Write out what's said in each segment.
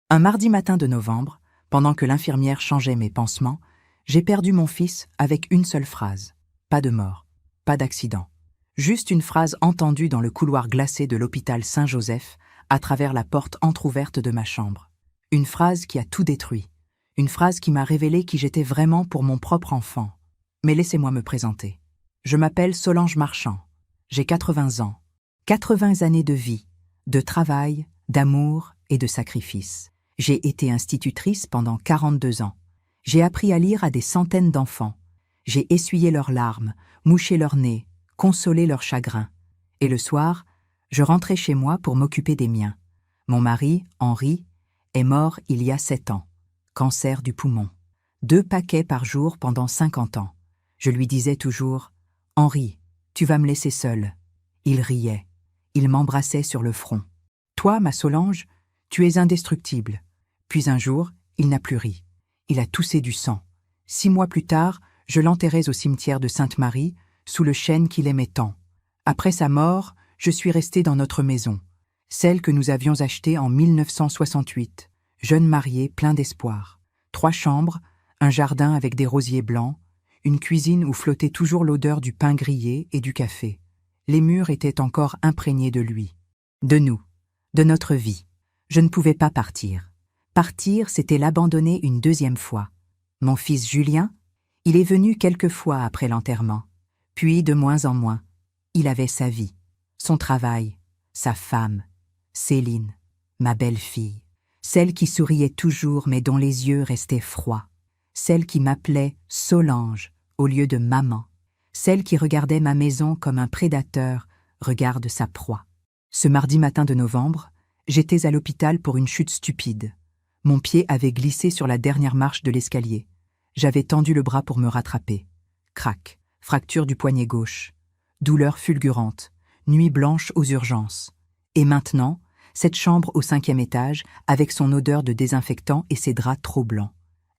Un mardi matin de novembre, pendant que l'infirmière changeait mes pansements, j'ai perdu mon fils avec une seule phrase. Pas de mort, pas d'accident. Juste une phrase entendue dans le couloir glacé de l'hôpital Saint-Joseph, à travers la porte entr'ouverte de ma chambre. Une phrase qui a tout détruit. Une phrase qui m'a révélé qui j'étais vraiment pour mon propre enfant. Mais laissez-moi me présenter. Je m'appelle Solange Marchand. J'ai 80 ans. 80 années de vie, de travail, d'amour et de sacrifice. J'ai été institutrice pendant 42 ans. J'ai appris à lire à des centaines d'enfants. J'ai essuyé leurs larmes, mouché leur nez, consolé leur chagrin. Et le soir, je rentrais chez moi pour m'occuper des miens. Mon mari, Henri, est mort il y a 7 ans. Cancer du poumon. 2 paquets par jour pendant 50 ans. Je lui disais toujours « Henri, tu vas me laisser seule ». Il riait. Il m'embrassait sur le front. « Toi, ma Solange, tu es indestructible ». Puis un jour, il n'a plus ri. Il a toussé du sang. 6 mois plus tard, je l'enterrais au cimetière de Sainte-Marie, sous le chêne qu'il aimait tant. Après sa mort, je suis restée dans notre maison, celle que nous avions achetée en 1968, jeune marié plein d'espoir. 3 chambres, un jardin avec des rosiers blancs, une cuisine où flottait toujours l'odeur du pain grillé et du café. Les murs étaient encore imprégnés de lui, de nous, de notre vie. Je ne pouvais pas partir. Partir, c'était l'abandonner une deuxième fois. Mon fils Julien, il est venu quelques fois après l'enterrement. Puis, de moins en moins, il avait sa vie, son travail, sa femme, Céline, ma belle-fille, celle qui souriait toujours mais dont les yeux restaient froids, celle qui m'appelait Solange au lieu de maman, celle qui regardait ma maison comme un prédateur regarde sa proie. Ce mardi matin de novembre, j'étais à l'hôpital pour une chute stupide. Mon pied avait glissé sur la dernière marche de l'escalier. J'avais tendu le bras pour me rattraper. Crac, fracture du poignet gauche. Douleur fulgurante, nuit blanche aux urgences. Et maintenant, cette chambre au 5e étage, avec son odeur de désinfectant et ses draps trop blancs.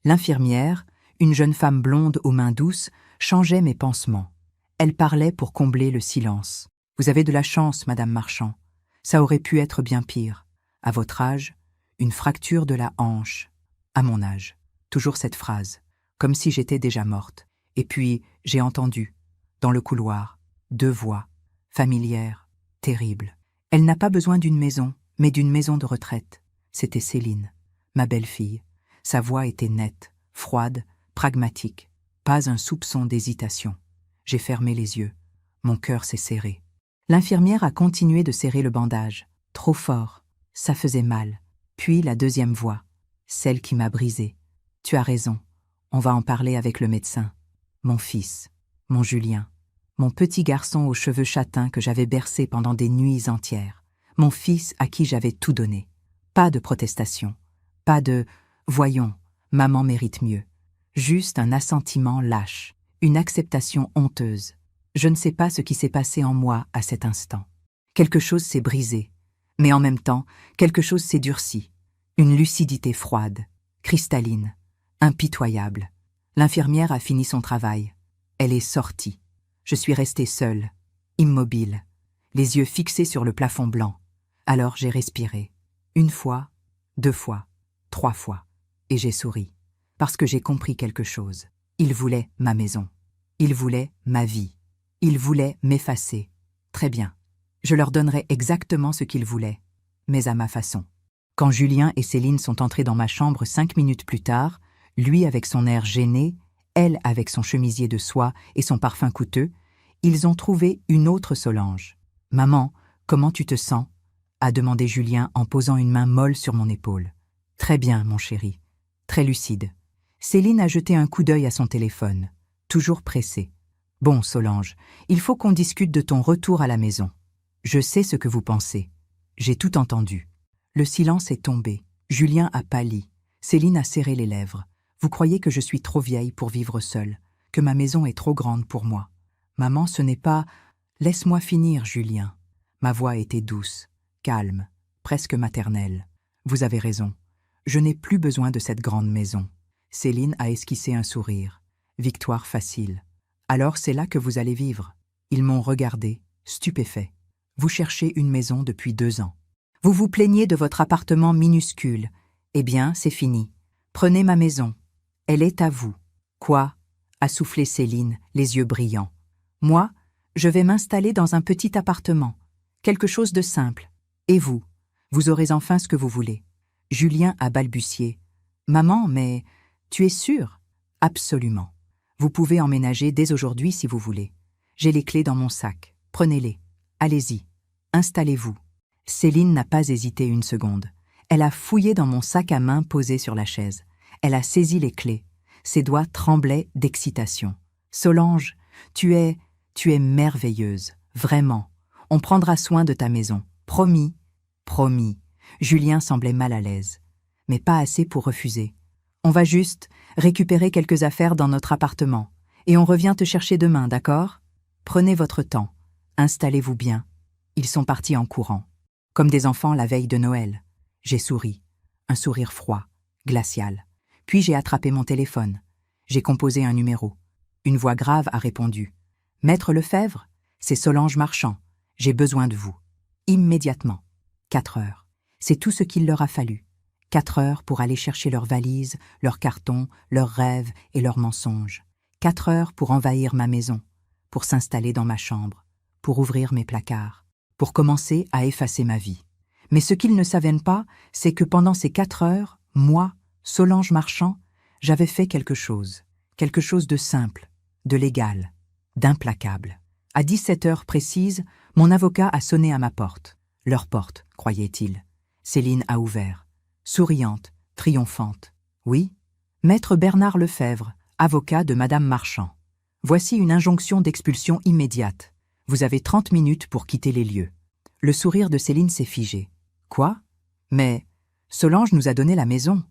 L'infirmière, une jeune femme blonde aux mains douces, changeait mes pansements. Elle parlait pour combler le silence. « Vous avez de la chance, Madame Marchand. Ça aurait pu être bien pire. À votre âge, une fracture de la hanche. À mon âge. » Toujours cette phrase, comme si j'étais déjà morte. Et puis, j'ai entendu, dans le couloir, 2 voix, familières, terribles. Elle n'a pas besoin d'une maison, mais d'une maison de retraite. C'était Céline, ma belle-fille. Sa voix était nette, froide, pragmatique. Pas un soupçon d'hésitation. J'ai fermé les yeux. Mon cœur s'est serré. L'infirmière a continué de serrer le bandage. Trop fort. Ça faisait mal. Puis la deuxième voix, celle qui m'a brisée. « Tu as raison. On va en parler avec le médecin. » Mon fils, mon Julien, mon petit garçon aux cheveux châtains que j'avais bercé pendant des nuits entières. Mon fils à qui j'avais tout donné. Pas de protestation. Pas de « voyons, maman mérite mieux ». Juste un assentiment lâche, une acceptation honteuse. Je ne sais pas ce qui s'est passé en moi à cet instant. Quelque chose s'est brisé, mais en même temps, quelque chose s'est durci. Une lucidité froide, cristalline, impitoyable. L'infirmière a fini son travail. Elle est sortie. Je suis restée seule, immobile, les yeux fixés sur le plafond blanc. Alors j'ai respiré. 1 fois, 2 fois, 3 fois. Et j'ai souri. Parce que j'ai compris quelque chose. Il voulait ma maison. Il voulait ma vie. Il voulait m'effacer. Très bien. Je leur donnerai exactement ce qu'ils voulaient, mais à ma façon. Quand Julien et Céline sont entrés dans ma chambre 5 minutes plus tard, lui avec son air gêné, elle avec son chemisier de soie et son parfum coûteux, ils ont trouvé une autre Solange. « Maman, comment tu te sens ?» a demandé Julien en posant une main molle sur mon épaule. « Très bien, mon chéri. Très lucide. » Céline a jeté un coup d'œil à son téléphone, toujours pressée. « Bon, Solange, il faut qu'on discute de ton retour à la maison. Je sais ce que vous pensez. J'ai tout entendu. » Le silence est tombé. Julien a pâli. Céline a serré les lèvres. « Vous croyez que je suis trop vieille pour vivre seule, que ma maison est trop grande pour moi. Maman, ce n'est pas... » « Laisse-moi finir, Julien. » Ma voix était douce, calme, presque maternelle. « Vous avez raison. Je n'ai plus besoin de cette grande maison. » Céline a esquissé un sourire. Victoire facile. « Alors c'est là que vous allez vivre. » Ils m'ont regardé, stupéfait. « Vous cherchez une maison depuis 2 ans. Vous vous plaignez de votre appartement minuscule. Eh bien, c'est fini. Prenez ma maison. Elle est à vous. Quoi? A soufflé Céline, les yeux brillants. Moi, je vais m'installer dans un petit appartement. Quelque chose de simple. Et vous? Vous aurez enfin ce que vous voulez. Julien a balbutié. Maman, mais tu es sûre? Absolument. Vous pouvez emménager dès aujourd'hui si vous voulez. J'ai les clés dans mon sac. Prenez-les. Allez-y. Installez-vous. Céline n'a pas hésité une seconde. Elle a fouillé dans mon sac à main posé sur la chaise. Elle a saisi les clés. Ses doigts tremblaient d'excitation. Solange, tu es merveilleuse, vraiment. On prendra soin de ta maison. Promis. Promis. Julien semblait mal à l'aise, mais pas assez pour refuser. On va juste récupérer quelques affaires dans notre appartement, et on revient te chercher demain, d'accord? Prenez votre temps. Installez-vous bien. Ils sont partis en courant, comme des enfants la veille de Noël. J'ai souri, un sourire froid, glacial. Puis j'ai attrapé mon téléphone. J'ai composé un numéro. Une voix grave a répondu. « Maître Lefebvre, c'est Solange Marchand. J'ai besoin de vous. » Immédiatement. 4 heures. C'est tout ce qu'il leur a fallu. 4 heures pour aller chercher leurs valises, leurs cartons, leurs rêves et leurs mensonges. 4 heures pour envahir ma maison, pour s'installer dans ma chambre, pour ouvrir mes placards, pour commencer à effacer ma vie. Mais ce qu'ils ne savaient pas, c'est que pendant ces 4 heures, moi, Solange Marchand, j'avais fait quelque chose de simple, de légal, d'implacable. À 17 heures précises, mon avocat a sonné à ma porte. Leur porte, croyait-il. Céline a ouvert, souriante, triomphante. Oui, Maître Bernard Lefebvre, avocat de Madame Marchand. Voici une injonction d'expulsion immédiate. Vous avez 30 minutes pour quitter les lieux. Le sourire de Céline s'est figé. Quoi? Mais Solange nous a donné la maison.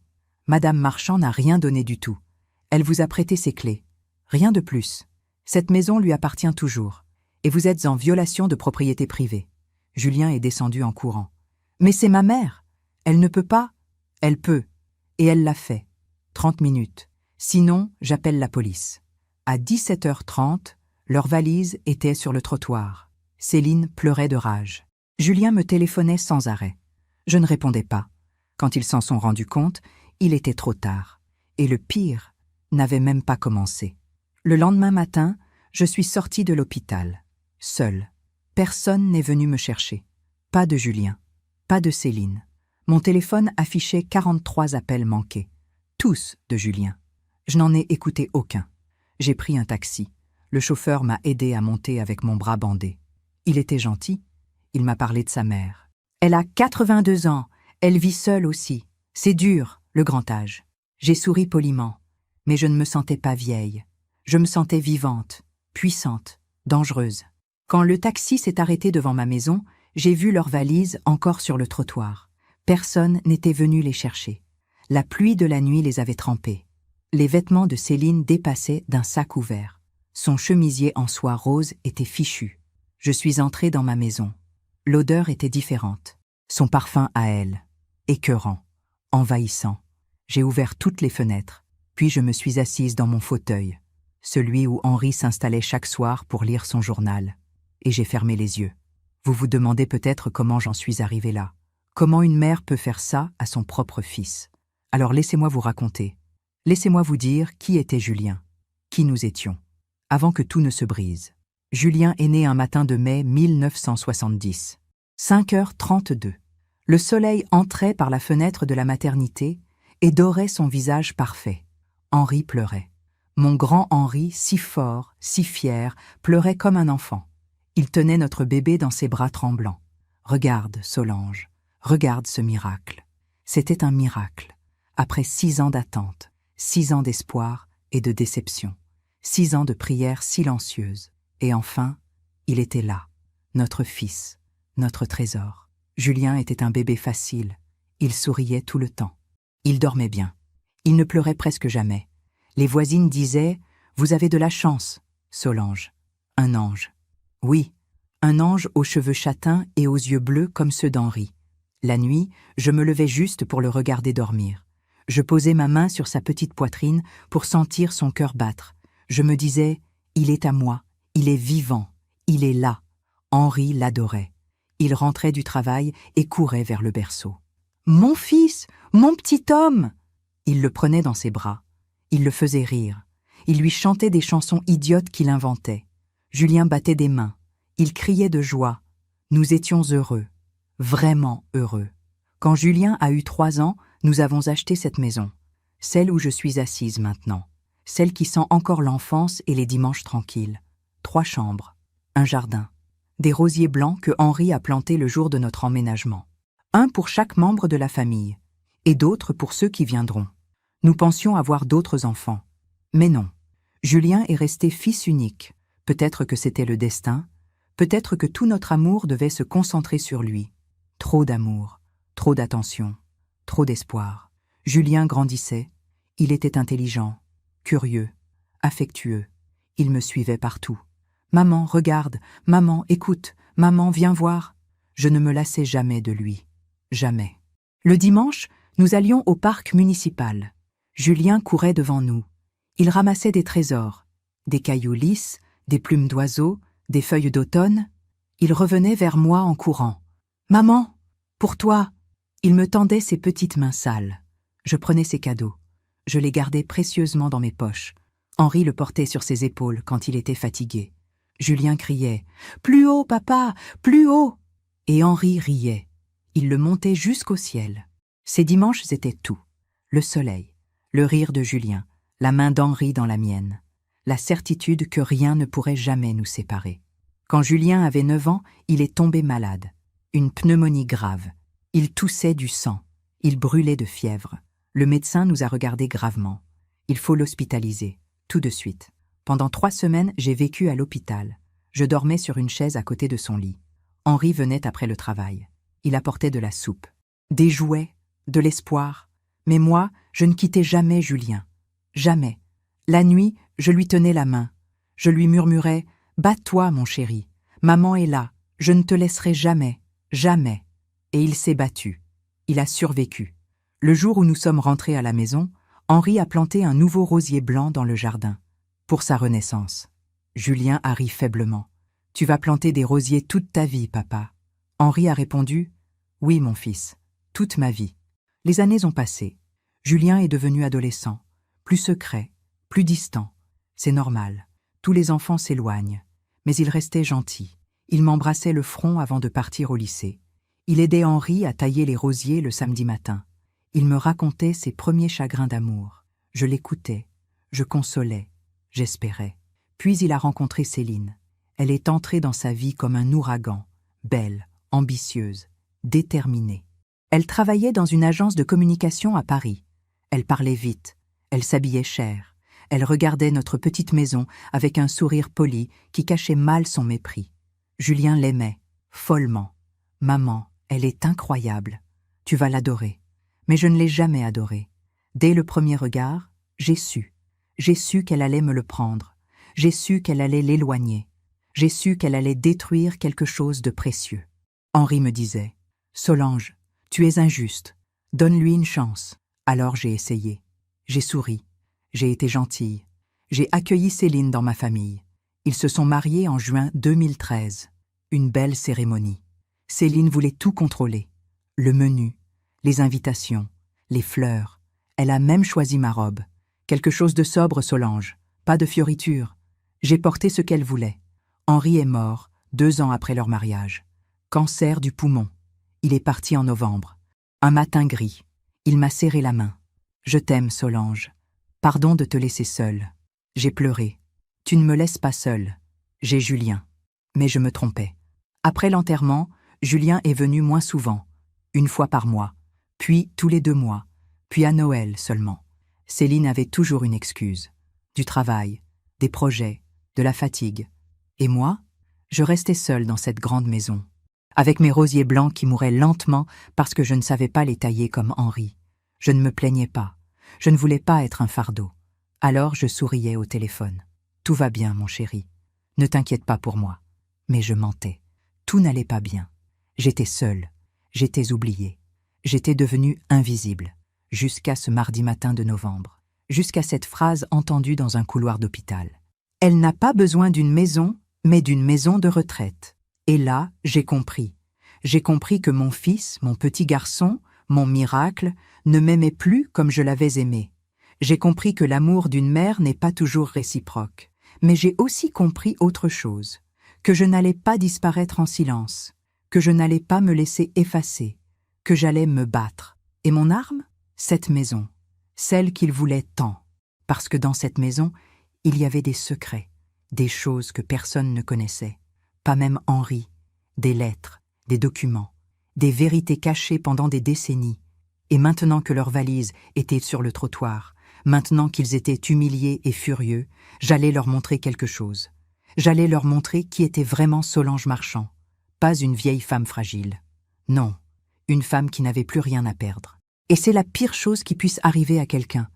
Madame Marchand n'a rien donné du tout. Elle vous a prêté ses clés. Rien de plus. Cette maison lui appartient toujours. Et vous êtes en violation de propriété privée. Julien est descendu en courant. Mais c'est ma mère. Elle ne peut pas. Elle peut. Et elle l'a fait. 30 minutes. Sinon, j'appelle la police. À 17h30, leurs valises étaient sur le trottoir. Céline pleurait de rage. Julien me téléphonait sans arrêt. Je ne répondais pas. Quand ils s'en sont rendus compte, il était trop tard. Et le pire n'avait même pas commencé. Le lendemain matin, je suis sortie de l'hôpital. Seule. Personne n'est venu me chercher. Pas de Julien. Pas de Céline. Mon téléphone affichait 43 appels manqués. Tous de Julien. Je n'en ai écouté aucun. J'ai pris un taxi. Le chauffeur m'a aidé à monter avec mon bras bandé. Il était gentil. Il m'a parlé de sa mère. Elle a 82 ans. Elle vit seule aussi. C'est dur, le grand âge. J'ai souri poliment. Mais je ne me sentais pas vieille. Je me sentais vivante, puissante, dangereuse. Quand le taxi s'est arrêté devant ma maison, j'ai vu leurs valises encore sur le trottoir. Personne n'était venu les chercher. La pluie de la nuit les avait trempés. Les vêtements de Céline dépassaient d'un sac ouvert. Son chemisier en soie rose était fichu. Je suis entrée dans ma maison. L'odeur était différente. Son parfum à elle, écœurant, envahissant. J'ai ouvert toutes les fenêtres, puis je me suis assise dans mon fauteuil, celui où Henri s'installait chaque soir pour lire son journal. Et j'ai fermé les yeux. Vous vous demandez peut-être comment j'en suis arrivée là. Comment une mère peut faire ça à son propre fils? Alors laissez-moi vous raconter. Laissez-moi vous dire qui était Julien, qui nous étions, avant que tout ne se brise. Julien est né un matin de mai 1970. 5h32. Le soleil entrait par la fenêtre de la maternité et dorait son visage parfait. Henri pleurait. Mon grand Henri, si fort, si fier, pleurait comme un enfant. Il tenait notre bébé dans ses bras tremblants. Regarde, Solange, regarde ce miracle. C'était un miracle. Après 6 ans d'attente, 6 ans d'espoir et de déception, 6 ans de prières silencieuses. Et enfin, il était là, notre fils, notre trésor. Julien était un bébé facile. Il souriait tout le temps. Il dormait bien. Il ne pleurait presque jamais. Les voisines disaient « Vous avez de la chance, Solange. Un ange. » Oui, un ange aux cheveux châtains et aux yeux bleus comme ceux d'Henri. La nuit, je me levais juste pour le regarder dormir. Je posais ma main sur sa petite poitrine pour sentir son cœur battre. Je me disais « Il est à moi, il est vivant, il est là. » Henri l'adorait. Il rentrait du travail et courait vers le berceau. « Mon fils, Mon petit homme !» Il le prenait dans ses bras. Il le faisait rire. Il lui chantait des chansons idiotes qu'il inventait. Julien battait des mains. Il criait de joie. Nous étions heureux. Vraiment heureux. Quand Julien a eu 3 ans, nous avons acheté cette maison. Celle où je suis assise maintenant. Celle qui sent encore l'enfance et les dimanches tranquilles. 3 chambres. Un jardin. Des rosiers blancs que Henri a plantés le jour de notre emménagement. Un pour chaque membre de la famille. Et d'autres pour ceux qui viendront. Nous pensions avoir d'autres enfants. Mais non. Julien est resté fils unique. Peut-être que c'était le destin. Peut-être que tout notre amour devait se concentrer sur lui. Trop d'amour, trop d'attention, trop d'espoir. Julien grandissait. Il était intelligent, curieux, affectueux. Il me suivait partout. « Maman, regarde. Maman, écoute. Maman, viens voir. » Je ne me lassais jamais de lui. Jamais. Le dimanche, nous allions au parc municipal. Julien courait devant nous. Il ramassait des trésors, des cailloux lisses, des plumes d'oiseaux, des feuilles d'automne. Il revenait vers moi en courant. « Maman, pour toi !» Il me tendait ses petites mains sales. Je prenais ses cadeaux. Je les gardais précieusement dans mes poches. Henri le portait sur ses épaules quand il était fatigué. Julien criait « Plus haut, papa, plus haut !» Et Henri riait. Il le montait jusqu'au ciel. Ces dimanches étaient tout. Le soleil, le rire de Julien, la main d'Henri dans la mienne, la certitude que rien ne pourrait jamais nous séparer. Quand Julien avait 9 ans, il est tombé malade. Une pneumonie grave. Il toussait du sang. Il brûlait de fièvre. Le médecin nous a regardés gravement. Il faut l'hospitaliser, tout de suite. Pendant 3 semaines, j'ai vécu à l'hôpital. Je dormais sur une chaise à côté de son lit. Henri venait après le travail. Il apportait de la soupe, des jouets, de l'espoir. Mais moi, je ne quittais jamais Julien. Jamais. La nuit, je lui tenais la main. Je lui murmurais « Bats-toi, mon chéri. Maman est là. Je ne te laisserai jamais. Jamais. » Et il s'est battu. Il a survécu. Le jour où nous sommes rentrés à la maison, Henri a planté un nouveau rosier blanc dans le jardin. Pour sa renaissance. Julien a ri faiblement. « Tu vas planter des rosiers toute ta vie, papa. » Henri a répondu « Oui, mon fils, toute ma vie. » Les années ont passé. Julien est devenu adolescent, plus secret, plus distant. C'est normal. Tous les enfants s'éloignent. Mais il restait gentil. Il m'embrassait le front avant de partir au lycée. Il aidait Henri à tailler les rosiers le samedi matin. Il me racontait ses premiers chagrins d'amour. Je l'écoutais. Je consolais. J'espérais. Puis il a rencontré Céline. Elle est entrée dans sa vie comme un ouragan, belle, ambitieuse, déterminée. Elle travaillait dans une agence de communication à Paris. Elle parlait vite, elle s'habillait cher. Elle regardait notre petite maison avec un sourire poli qui cachait mal son mépris. Julien l'aimait, follement. « Maman, elle est incroyable. Tu vas l'adorer. » Mais je ne l'ai jamais adorée. Dès le premier regard, j'ai su. J'ai su qu'elle allait me le prendre. J'ai su qu'elle allait l'éloigner. J'ai su qu'elle allait détruire quelque chose de précieux. Henri me disait « Solange, tu es injuste. Donne-lui une chance. » Alors j'ai essayé. J'ai souri. J'ai été gentille. J'ai accueilli Céline dans ma famille. Ils se sont mariés en juin 2013. Une belle cérémonie. Céline voulait tout contrôler. Le menu, les invitations, les fleurs. Elle a même choisi ma robe. Quelque chose de sobre, Solange. Pas de fioritures. J'ai porté ce qu'elle voulait. Henri est mort 2 ans après leur mariage. Cancer du poumon. Il est parti en novembre. Un matin gris. Il m'a serré la main. « Je t'aime, Solange. Pardon de te laisser seule. » J'ai pleuré. « Tu ne me laisses pas seule. J'ai Julien. » Mais je me trompais. Après l'enterrement, Julien est venu moins souvent. 1 fois par mois. Puis tous les 2 mois. Puis à Noël seulement. Céline avait toujours une excuse. Du travail, des projets, de la fatigue. Et moi, je restais seule dans cette grande maison, avec mes rosiers blancs qui mouraient lentement parce que je ne savais pas les tailler comme Henri. Je ne me plaignais pas. Je ne voulais pas être un fardeau. Alors je souriais au téléphone. « Tout va bien, mon chéri. Ne t'inquiète pas pour moi. » Mais je mentais. Tout n'allait pas bien. J'étais seule. J'étais oubliée. J'étais devenue invisible. Jusqu'à ce mardi matin de novembre. Jusqu'à cette phrase entendue dans un couloir d'hôpital. « Elle n'a pas besoin d'une maison, mais d'une maison de retraite. » Et là, j'ai compris. J'ai compris que mon fils, mon petit garçon, Mon miracle ne m'aimait plus comme je l'avais aimé. J'ai compris que l'amour d'une mère n'est pas toujours réciproque. Mais j'ai aussi compris autre chose, que je n'allais pas disparaître en silence, que je n'allais pas me laisser effacer, que j'allais me battre. Et mon arme? Cette maison, celle qu'il voulait tant. Parce que dans cette maison, il y avait des secrets, des choses que personne ne connaissait, pas même Henri, des lettres, des documents, des vérités cachées pendant des décennies. Et maintenant que leurs valises étaient sur le trottoir, maintenant qu'ils étaient humiliés et furieux, j'allais leur montrer quelque chose. J'allais leur montrer qui était vraiment Solange Marchand, pas une vieille femme fragile. Non, une femme qui n'avait plus rien à perdre. Et c'est la pire chose qui puisse arriver à quelqu'un,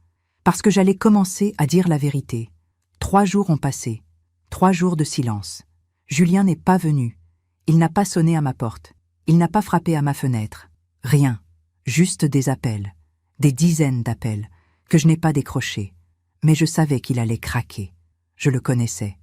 parce que j'allais commencer à dire la vérité. 3 jours ont passé, 3 jours de silence. Julien n'est pas venu. Il n'a pas sonné à ma porte. Il n'a pas frappé à ma fenêtre. Rien. Juste des appels. Des dizaines d'appels que je n'ai pas décrochés. Mais je savais qu'il allait craquer. Je le connaissais.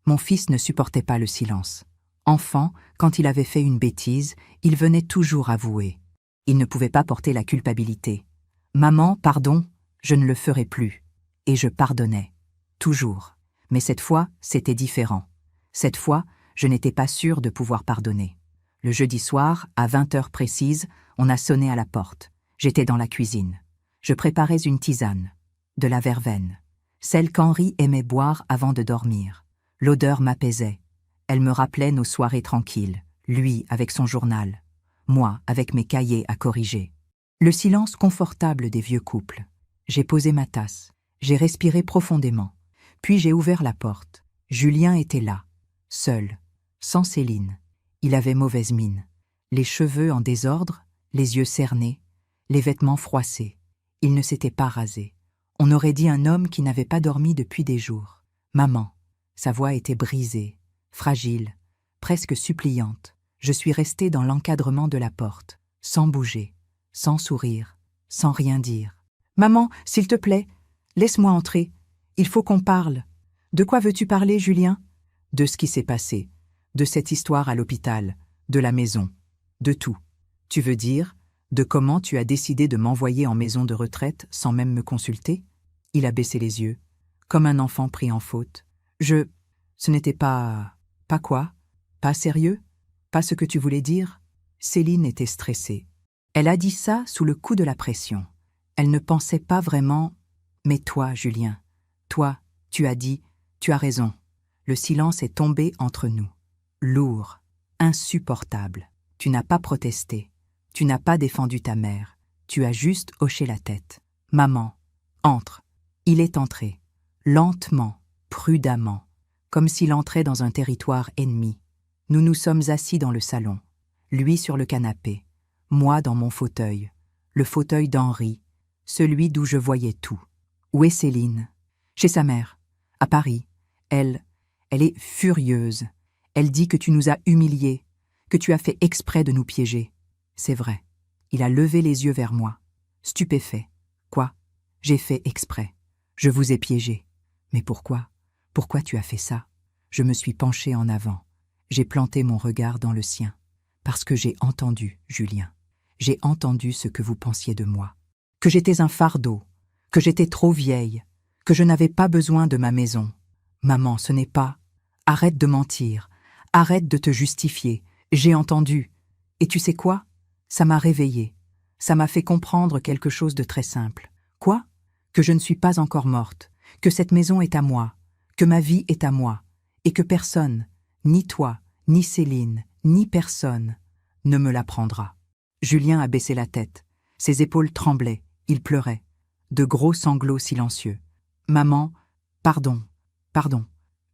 Mon fils ne supportait pas le silence. Enfant, quand il avait fait une bêtise, il venait toujours avouer. Il ne pouvait pas porter la culpabilité. « Maman, pardon, je ne le ferai plus. » Et je pardonnais. Toujours. Mais cette fois, c'était différent. Cette fois, je n'étais pas sûre de pouvoir pardonner. Le jeudi soir, à 20h précises, on a sonné à la porte. J'étais dans la cuisine. Je préparais une tisane, de la verveine, celle qu'Henri aimait boire avant de dormir. L'odeur m'apaisait. Elle me rappelait nos soirées tranquilles, lui avec son journal, moi avec mes cahiers à corriger. Le silence confortable des vieux couples. J'ai posé ma tasse, j'ai respiré profondément, puis j'ai ouvert la porte. Julien était là, seul, sans Céline. Il avait mauvaise mine, les cheveux en désordre, les yeux cernés, les vêtements froissés. Il ne s'était pas rasé. On aurait dit un homme qui n'avait pas dormi depuis des jours. Maman, sa voix était brisée, fragile, presque suppliante. Je suis restée dans l'encadrement de la porte, sans bouger, sans sourire, sans rien dire. Maman, s'il te plaît, laisse-moi entrer. Il faut qu'on parle. De quoi veux-tu parler, Julien? De ce qui s'est passé, de cette histoire à l'hôpital, de la maison, de tout. Tu veux dire, de comment tu as décidé de m'envoyer en maison de retraite sans même me consulter? Il a baissé les yeux, comme un enfant pris en faute. Ce n'était pas... Pas quoi? Pas sérieux? Pas ce que tu voulais dire? Céline était stressée. Elle a dit ça sous le coup de la pression. Elle ne pensait pas vraiment... Mais toi, Julien, toi, tu as dit, tu as raison. Le silence est tombé entre nous. Lourd, insupportable. Tu n'as pas protesté. Tu n'as pas défendu ta mère. Tu as juste hoché la tête. Maman, entre. Il est entré, lentement, prudemment, comme s'il entrait dans un territoire ennemi. Nous nous sommes assis dans le salon, lui sur le canapé, moi dans mon fauteuil, le fauteuil d'Henri, celui d'où je voyais tout. Où est Céline? Chez sa mère, à Paris. Elle est furieuse. Elle dit que tu nous as humiliés, que tu as fait exprès de nous piéger. C'est vrai. Il a levé les yeux vers moi, stupéfait. Quoi? J'ai fait exprès. Je vous ai piégé. Mais pourquoi? Pourquoi tu as fait ça? Je me suis penchée en avant. J'ai planté mon regard dans le sien. Parce que j'ai entendu, Julien. J'ai entendu ce que vous pensiez de moi. Que j'étais un fardeau, que j'étais trop vieille, que je n'avais pas besoin de ma maison. Maman, ce n'est pas... Arrête de mentir. Arrête de te justifier. J'ai entendu. Et tu sais quoi? Ça m'a réveillée. Ça m'a fait comprendre quelque chose de très simple. Quoi? Que je ne suis pas encore morte, que cette maison est à moi, que ma vie est à moi, et que personne, ni toi, ni Céline, ni personne, ne me la prendra. Julien a baissé la tête. Ses épaules tremblaient, il pleurait. De gros sanglots silencieux. Maman, pardon,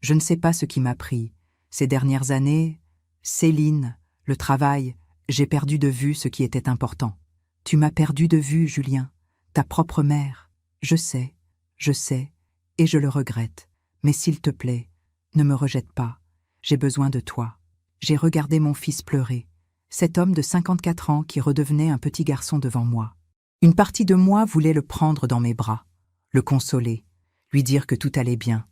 je ne sais pas ce qui m'a pris. Ces dernières années, Céline, le travail, j'ai perdu de vue ce qui était important. Tu m'as perdu de vue, Julien, ta propre mère. Je sais, et je le regrette. Mais s'il te plaît, ne me rejette pas. J'ai besoin de toi. J'ai regardé mon fils pleurer. Cet homme de 54 ans qui redevenait un petit garçon devant moi. Une partie de moi voulait le prendre dans mes bras, le consoler, lui dire que tout allait bien.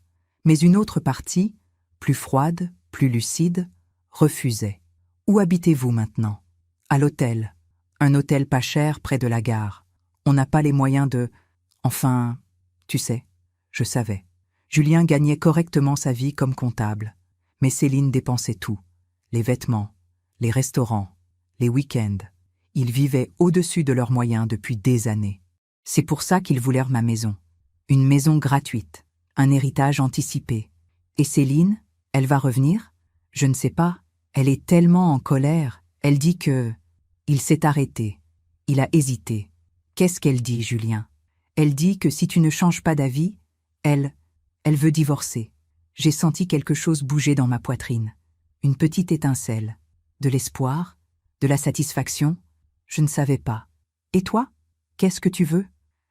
Mais une autre partie, plus froide, plus lucide, refusait. Où habitez-vous maintenant? À l'hôtel. Un hôtel pas cher près de la gare. On n'a pas les moyens de... Enfin, tu sais, je savais. Julien gagnait correctement sa vie comme comptable. Mais Céline dépensait tout. Les vêtements, les restaurants, les week-ends. Ils vivaient au-dessus de leurs moyens depuis des années. C'est pour ça qu'ils voulèrent ma maison. Une maison gratuite, un héritage anticipé. Et Céline, elle va revenir? Je ne sais pas. Elle est tellement en colère. Elle dit que... Il s'est arrêté. Il a hésité. Qu'est-ce qu'elle dit, Julien? Elle dit que si tu ne changes pas d'avis, elle veut divorcer. J'ai senti quelque chose bouger dans ma poitrine. Une petite étincelle. De l'espoir? De la satisfaction? Je ne savais pas. Et toi? Qu'est-ce que tu veux?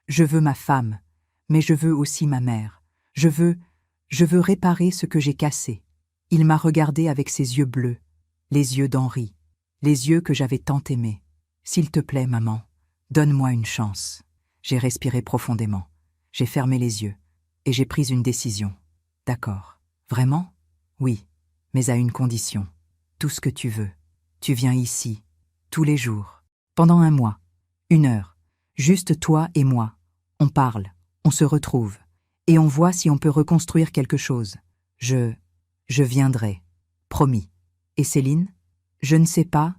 Je veux ma femme, mais je veux aussi ma mère. Je veux réparer ce que j'ai cassé. Il m'a regardé avec ses yeux bleus, les yeux d'Henri, les yeux que j'avais tant aimés. S'il te plaît, maman, donne-moi une chance. J'ai respiré profondément. J'ai fermé les yeux. Et j'ai pris une décision. D'accord. Vraiment? Oui, mais à une condition. Tout ce que tu veux. Tu viens ici, tous les jours, pendant 1 mois, 1 heure, juste toi et moi. On parle, on se retrouve, et on voit si on peut reconstruire quelque chose. Je viendrai. Promis. Et Céline? Je ne sais pas.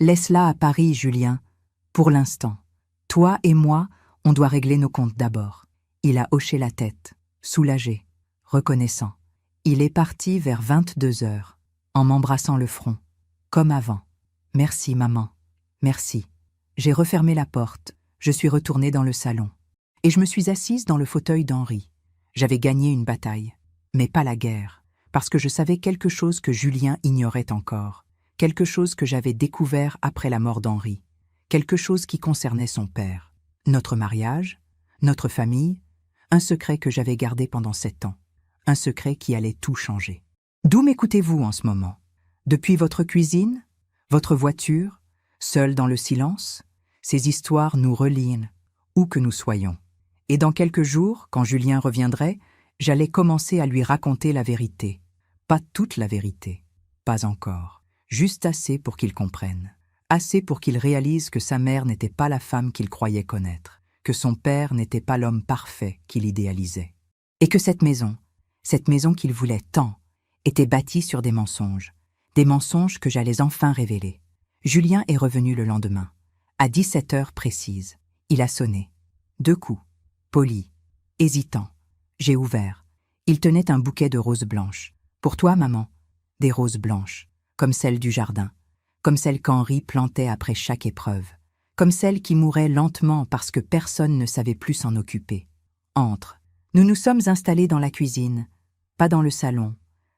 Laisse-la à Paris, Julien. Pour l'instant. Toi et moi, on doit régler nos comptes d'abord. Il a hoché la tête, soulagé, reconnaissant. Il est parti vers 22 heures, en m'embrassant le front, comme avant. Merci, maman. Merci. J'ai refermé la porte. Je suis retournée dans le salon. Et je me suis assise dans le fauteuil d'Henri. J'avais gagné une bataille, mais pas la guerre, parce que je savais quelque chose que Julien ignorait encore, quelque chose que j'avais découvert après la mort d'Henri, quelque chose qui concernait son père, notre mariage, notre famille, un secret que j'avais gardé pendant 7 ans, un secret qui allait tout changer. D'où m'écoutez-vous en ce moment? Depuis votre cuisine? Votre voiture? Seul dans le silence? Ces histoires nous relient, où que nous soyons. Et dans quelques jours, quand Julien reviendrait, j'allais commencer à lui raconter la vérité. Pas toute la vérité, pas encore. Juste assez pour qu'il comprenne. Assez pour qu'il réalise que sa mère n'était pas la femme qu'il croyait connaître, que son père n'était pas l'homme parfait qu'il idéalisait. Et que cette maison qu'il voulait tant, était bâtie sur des mensonges que j'allais enfin révéler. Julien est revenu le lendemain, à 17 heures précises. Il a sonné. 2 coups, poli, hésitant. J'ai ouvert. Il tenait un bouquet de roses blanches. Pour toi, maman, des roses blanches, comme celles du jardin, comme celles qu'Henri plantait après chaque épreuve, comme celles qui mouraient lentement parce que personne ne savait plus s'en occuper. Entre. Nous nous sommes installés dans la cuisine, pas dans le salon.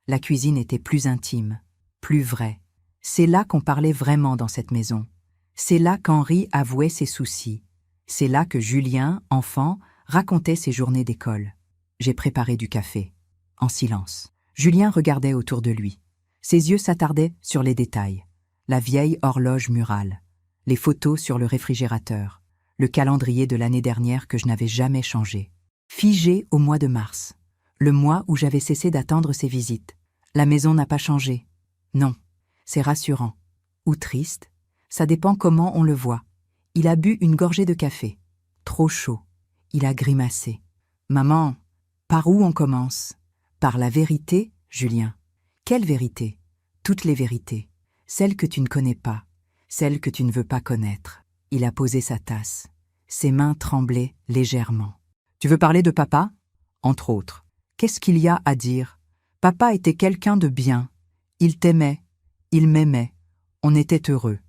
La cuisine était plus intime, plus vraie. C'est là qu'on parlait vraiment dans cette maison. C'est là qu'Henri avouait ses soucis. C'est là que Julien, enfant, racontait ses journées d'école. J'ai préparé du café, en silence. Julien regardait autour de lui. Ses yeux s'attardaient sur les détails. La vieille horloge murale, les photos sur le réfrigérateur, le calendrier de l'année dernière que je n'avais jamais changé. Figé au mois de mars, le mois où j'avais cessé d'attendre ses visites. La maison n'a pas changé. Non, c'est rassurant. Ou triste, ça dépend comment on le voit. Il a bu une gorgée de café. Trop chaud. Il a grimacé. Maman, par où on commence? Par la vérité, Julien. Quelle vérité? Toutes les vérités. Celles que tu ne connais pas, celles que tu ne veux pas connaître. Il a posé sa tasse. Ses mains tremblaient légèrement. Tu veux parler de papa? Entre autres. Qu'est-ce qu'il y a à dire? Papa était quelqu'un de bien. Il t'aimait. Il m'aimait. On était heureux.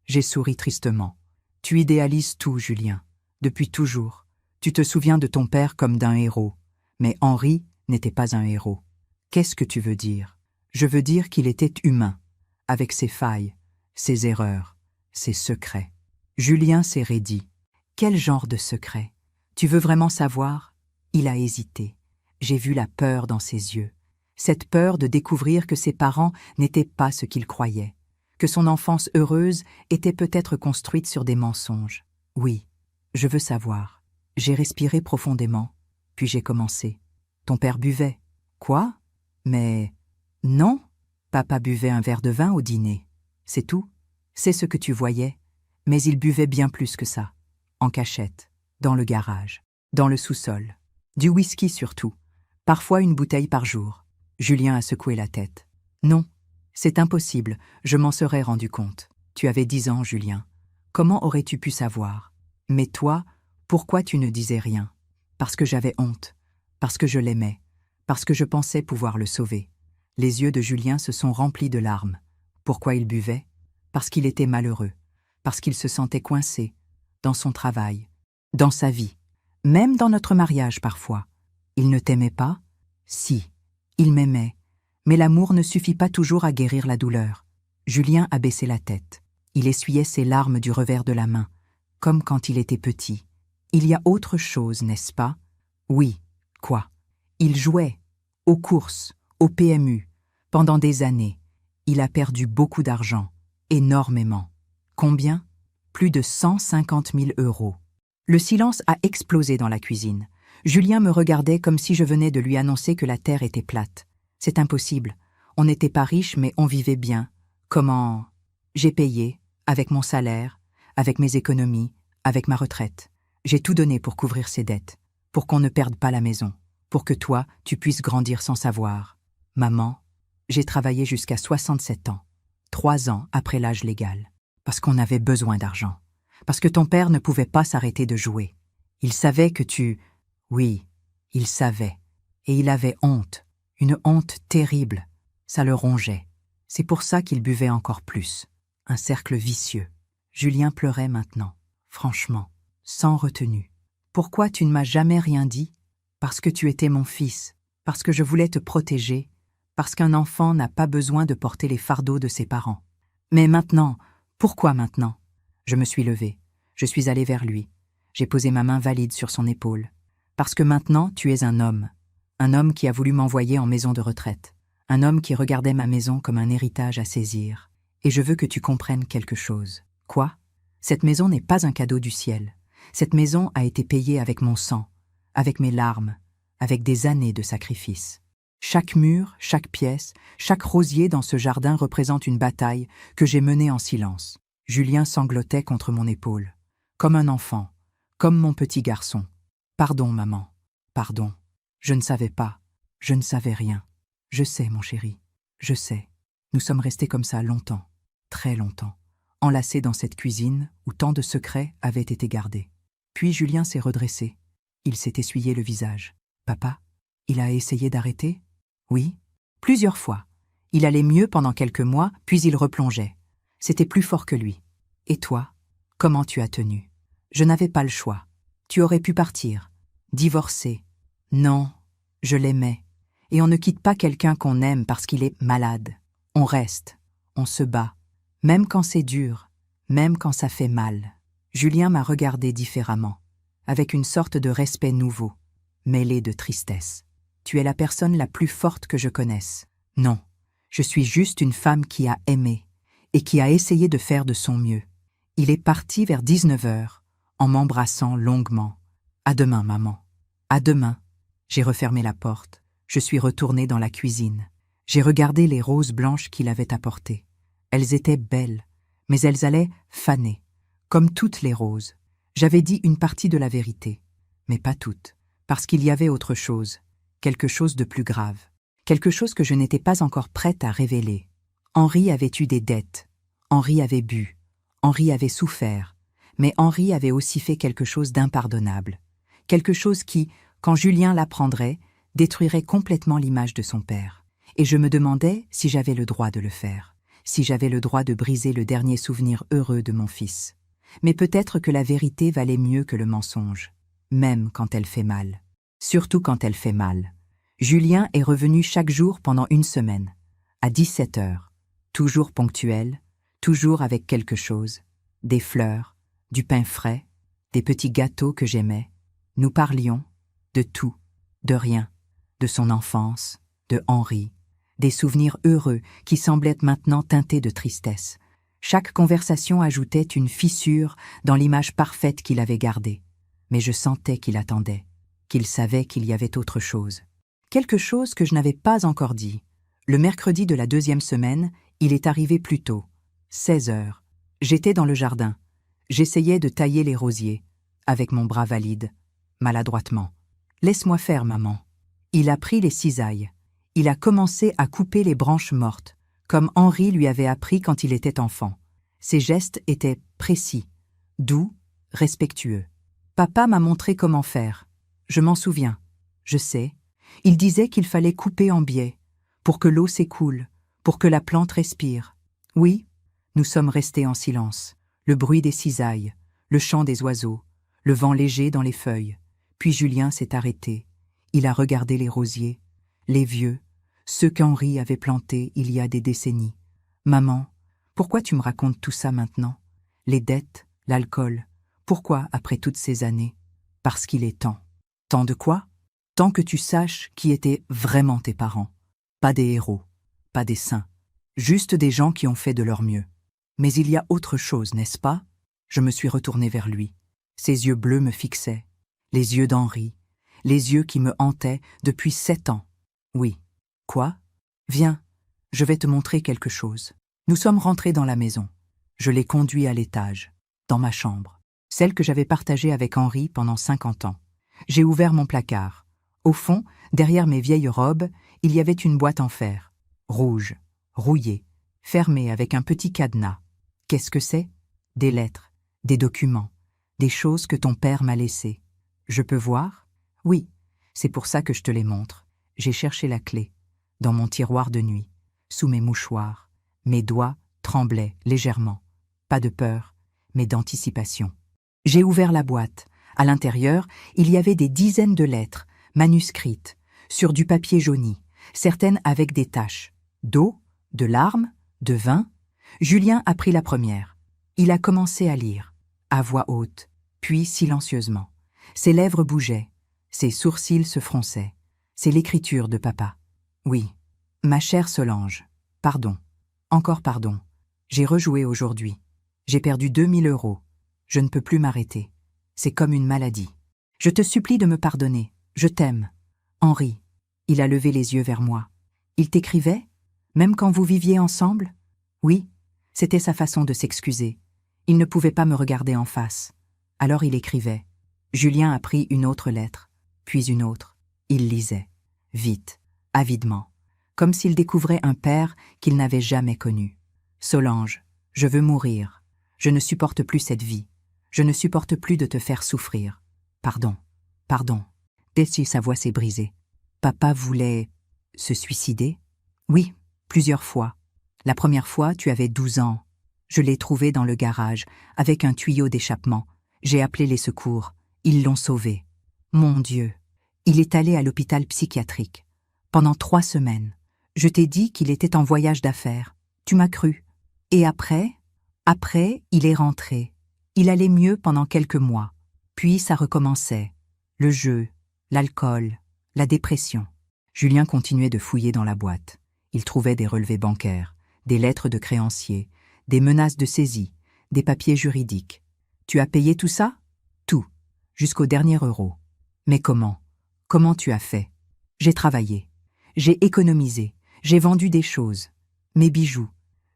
J'ai souri tristement. Tu idéalises tout, Julien. Depuis toujours. Tu te souviens de ton père comme d'un héros. Mais Henri n'était pas un héros. Qu'est-ce que tu veux dire? Je veux dire qu'il était humain, avec ses failles, ses erreurs, ses secrets. Julien s'est raidi. Quel genre de secret? Tu veux vraiment savoir? Il a hésité. J'ai vu la peur dans ses yeux. Cette peur de découvrir que ses parents n'étaient pas ce qu'il croyait, que son enfance heureuse était peut-être construite sur des mensonges. Oui, je veux savoir. J'ai respiré profondément, puis j'ai commencé. Ton père buvait. Quoi? Mais non, papa buvait un verre de vin au dîner. C'est tout. C'est ce que tu voyais. Mais il buvait bien plus que ça. En cachette, dans le garage, dans le sous-sol. Du whisky surtout. Parfois une bouteille par jour. Julien a secoué la tête. Non, c'est impossible, je m'en serais rendu compte. Tu avais 10 ans, Julien. Comment aurais-tu pu savoir? Mais toi, pourquoi tu ne disais rien? Parce que j'avais honte, parce que je l'aimais, parce que je pensais pouvoir le sauver. Les yeux de Julien se sont remplis de larmes. Pourquoi il buvait? Parce qu'il était malheureux, parce qu'il se sentait coincé, dans son travail, dans sa vie, même dans notre mariage parfois. Il ne t'aimait pas? Si, il m'aimait, mais l'amour ne suffit pas toujours à guérir la douleur. Julien a baissé la tête. Il essuyait ses larmes du revers de la main, comme quand il était petit. Il y a autre chose, n'est-ce pas? Oui, quoi? Il jouait, aux courses, au PMU, pendant des années. Il a perdu beaucoup d'argent, énormément. Combien? Plus de 150 000 €. Le silence a explosé dans la cuisine. Julien me regardait comme si je venais de lui annoncer que la terre était plate. C'est impossible. On n'était pas riches, mais on vivait bien. Comment? J'ai payé, avec mon salaire, avec mes économies, avec ma retraite. J'ai tout donné pour couvrir ses dettes, pour qu'on ne perde pas la maison, pour que toi, tu puisses grandir sans savoir. Maman, j'ai travaillé jusqu'à 67 ans, 3 ans après l'âge légal, parce qu'on avait besoin d'argent, parce que ton père ne pouvait pas s'arrêter de jouer. Il savait que tu... Oui, il savait. Et il avait honte, une honte terrible. Ça le rongeait. C'est pour ça qu'il buvait encore plus. Un cercle vicieux. Julien pleurait maintenant, franchement, sans retenue. Pourquoi tu ne m'as jamais rien dit? Parce que tu étais mon fils, parce que je voulais te protéger, parce qu'un enfant n'a pas besoin de porter les fardeaux de ses parents. Mais maintenant, pourquoi maintenant? Je me suis levée, je suis allée vers lui. J'ai posé ma main valide sur son épaule. Parce que maintenant, tu es un homme qui a voulu m'envoyer en maison de retraite, un homme qui regardait ma maison comme un héritage à saisir. Et je veux que tu comprennes quelque chose. Quoi? Cette maison n'est pas un cadeau du ciel. Cette maison a été payée avec mon sang, avec mes larmes, avec des années de sacrifice. Chaque mur, chaque pièce, chaque rosier dans ce jardin représente une bataille que j'ai menée en silence. Julien sanglotait contre mon épaule, comme un enfant, comme mon petit garçon. Pardon, maman, pardon. Je ne savais pas, je ne savais rien. Je sais, mon chéri, je sais. Nous sommes restés comme ça longtemps, très longtemps, enlacés dans cette cuisine où tant de secrets avaient été gardés. Puis Julien s'est redressé. Il s'est essuyé le visage. Papa, il a essayé d'arrêter? Oui, plusieurs fois. Il allait mieux pendant quelques mois, puis il replongeait. C'était plus fort que lui. Et toi, comment tu as tenu? Je n'avais pas le choix. Tu aurais pu partir, divorcer. Non, je l'aimais. Et on ne quitte pas quelqu'un qu'on aime parce qu'il est malade. On reste, on se bat, même quand c'est dur, même quand ça fait mal. Julien m'a regardé différemment, avec une sorte de respect nouveau, mêlé de tristesse. Tu es la personne la plus forte que je connaisse. Non, je suis juste une femme qui a aimé et qui a essayé de faire de son mieux. Il est parti vers 19 h, en m'embrassant longuement. À demain, maman. À demain. J'ai refermé la porte. Je suis retournée dans la cuisine. J'ai regardé les roses blanches qu'il avait apportées. Elles étaient belles, mais elles allaient faner, comme toutes les roses. J'avais dit une partie de la vérité, mais pas toute, parce qu'il y avait autre chose, quelque chose de plus grave, quelque chose que je n'étais pas encore prête à révéler. Henri avait eu des dettes, Henri avait bu, Henri avait souffert, mais Henri avait aussi fait quelque chose d'impardonnable, quelque chose qui, quand Julien l'apprendrait, détruirait complètement l'image de son père. Et je me demandais si j'avais le droit de le faire, si j'avais le droit de briser le dernier souvenir heureux de mon fils. Mais peut-être que la vérité valait mieux que le mensonge, même quand elle fait mal. Surtout quand elle fait mal. Julien est revenu chaque jour pendant une semaine, à 17 h, toujours ponctuel, toujours avec quelque chose, des fleurs, du pain frais, des petits gâteaux que j'aimais. Nous parlions de tout, de rien, de son enfance, de Henri, des souvenirs heureux qui semblaient maintenant teintés de tristesse. Chaque conversation ajoutait une fissure dans l'image parfaite qu'il avait gardée. Mais je sentais qu'il attendait, qu'il savait qu'il y avait autre chose. Quelque chose que je n'avais pas encore dit. Le mercredi de la 2e semaine, il est arrivé plus tôt, 16 h. J'étais dans le jardin. J'essayais de tailler les rosiers, avec mon bras valide, maladroitement. « Laisse-moi faire, maman. » Il a pris les cisailles. Il a commencé à couper les branches mortes, comme Henri lui avait appris quand il était enfant. Ses gestes étaient précis, doux, respectueux. Papa m'a montré comment faire. Je m'en souviens. Je sais. Il disait qu'il fallait couper en biais, pour que l'eau s'écoule, pour que la plante respire. Oui, nous sommes restés en silence. Le bruit des cisailles, le chant des oiseaux, le vent léger dans les feuilles. Puis Julien s'est arrêté. Il a regardé les rosiers, les vieux, ceux qu'Henri avait plantés il y a des décennies. « Maman, pourquoi tu me racontes tout ça maintenant? Les dettes, l'alcool, pourquoi après toutes ces années? Parce qu'il est temps. Temps de quoi? Tant que tu saches qui étaient vraiment tes parents. Pas des héros, pas des saints, juste des gens qui ont fait de leur mieux. Mais il y a autre chose, n'est-ce pas? » Je me suis retourné vers lui. Ses yeux bleus me fixaient, les yeux d'Henri, les yeux qui me hantaient depuis 7 ans. Oui. Quoi? Viens, je vais te montrer quelque chose. Nous sommes rentrés dans la maison. Je l'ai conduit à l'étage, dans ma chambre, celle que j'avais partagée avec Henri pendant 50 ans. J'ai ouvert mon placard. Au fond, derrière mes vieilles robes, il y avait une boîte en fer, rouge, rouillée, fermée avec un petit cadenas. Qu'est-ce que c'est? Des lettres, des documents, des choses que ton père m'a laissées. Je peux voir? Oui, c'est pour ça que je te les montre. J'ai cherché la clé, dans mon tiroir de nuit, sous mes mouchoirs. Mes doigts tremblaient légèrement. Pas de peur, mais d'anticipation. J'ai ouvert la boîte. À l'intérieur, il y avait des dizaines de lettres, manuscrites, sur du papier jauni, certaines avec des taches. D'eau, de larmes, de vin. Julien a pris la première. Il a commencé à lire, à voix haute, puis silencieusement. Ses lèvres bougeaient, ses sourcils se fronçaient. C'est l'écriture de papa. Oui, ma chère Solange, pardon, encore pardon. J'ai rejoué aujourd'hui. J'ai perdu 2000 €. Je ne peux plus m'arrêter. C'est comme une maladie. Je te supplie de me pardonner. Je t'aime. Henri, il a levé les yeux vers moi. Il t'écrivait, même quand vous viviez ensemble? Oui, c'était sa façon de s'excuser. Il ne pouvait pas me regarder en face. Alors il écrivait. Julien a pris une autre lettre, puis une autre. Il lisait, vite, avidement, comme s'il découvrait un père qu'il n'avait jamais connu. Solange, je veux mourir. Je ne supporte plus cette vie. Je ne supporte plus de te faire souffrir. Pardon, pardon. Dès si sa voix s'est brisée. Papa voulait se suicider? Oui, plusieurs fois. La première fois, tu avais 12 ans. Je l'ai trouvé dans le garage, avec un tuyau d'échappement. J'ai appelé les secours. Ils l'ont sauvé. Mon Dieu. Il est allé à l'hôpital psychiatrique. Pendant 3 semaines. Je t'ai dit qu'il était en voyage d'affaires. Tu m'as cru. Et après, il est rentré. Il allait mieux pendant quelques mois. Puis ça recommençait. Le jeu, l'alcool, la dépression. Julien continuait de fouiller dans la boîte. Il trouvait des relevés bancaires, des lettres de créanciers, des menaces de saisie, des papiers juridiques. Tu as payé tout ça? Tout, jusqu'au dernier euro. Mais comment? Comment tu as fait? J'ai travaillé. J'ai économisé. J'ai vendu des choses. Mes bijoux.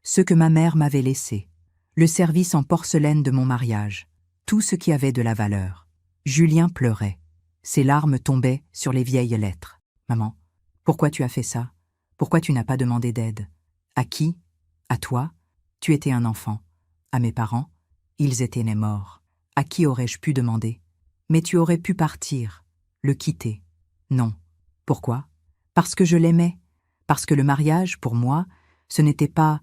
Ceux que ma mère m'avait laissés. Le service en porcelaine de mon mariage. Tout ce qui avait de la valeur. Julien pleurait. Ses larmes tombaient sur les vieilles lettres. Maman, pourquoi tu as fait ça? Pourquoi tu n'as pas demandé d'aide? À qui? À toi? Tu étais un enfant. À mes parents? Ils étaient nés morts. À qui aurais-je pu demander? Mais tu aurais pu partir, le quitter. Non. Pourquoi? Parce que je l'aimais. Parce que le mariage, pour moi, ce n'était pas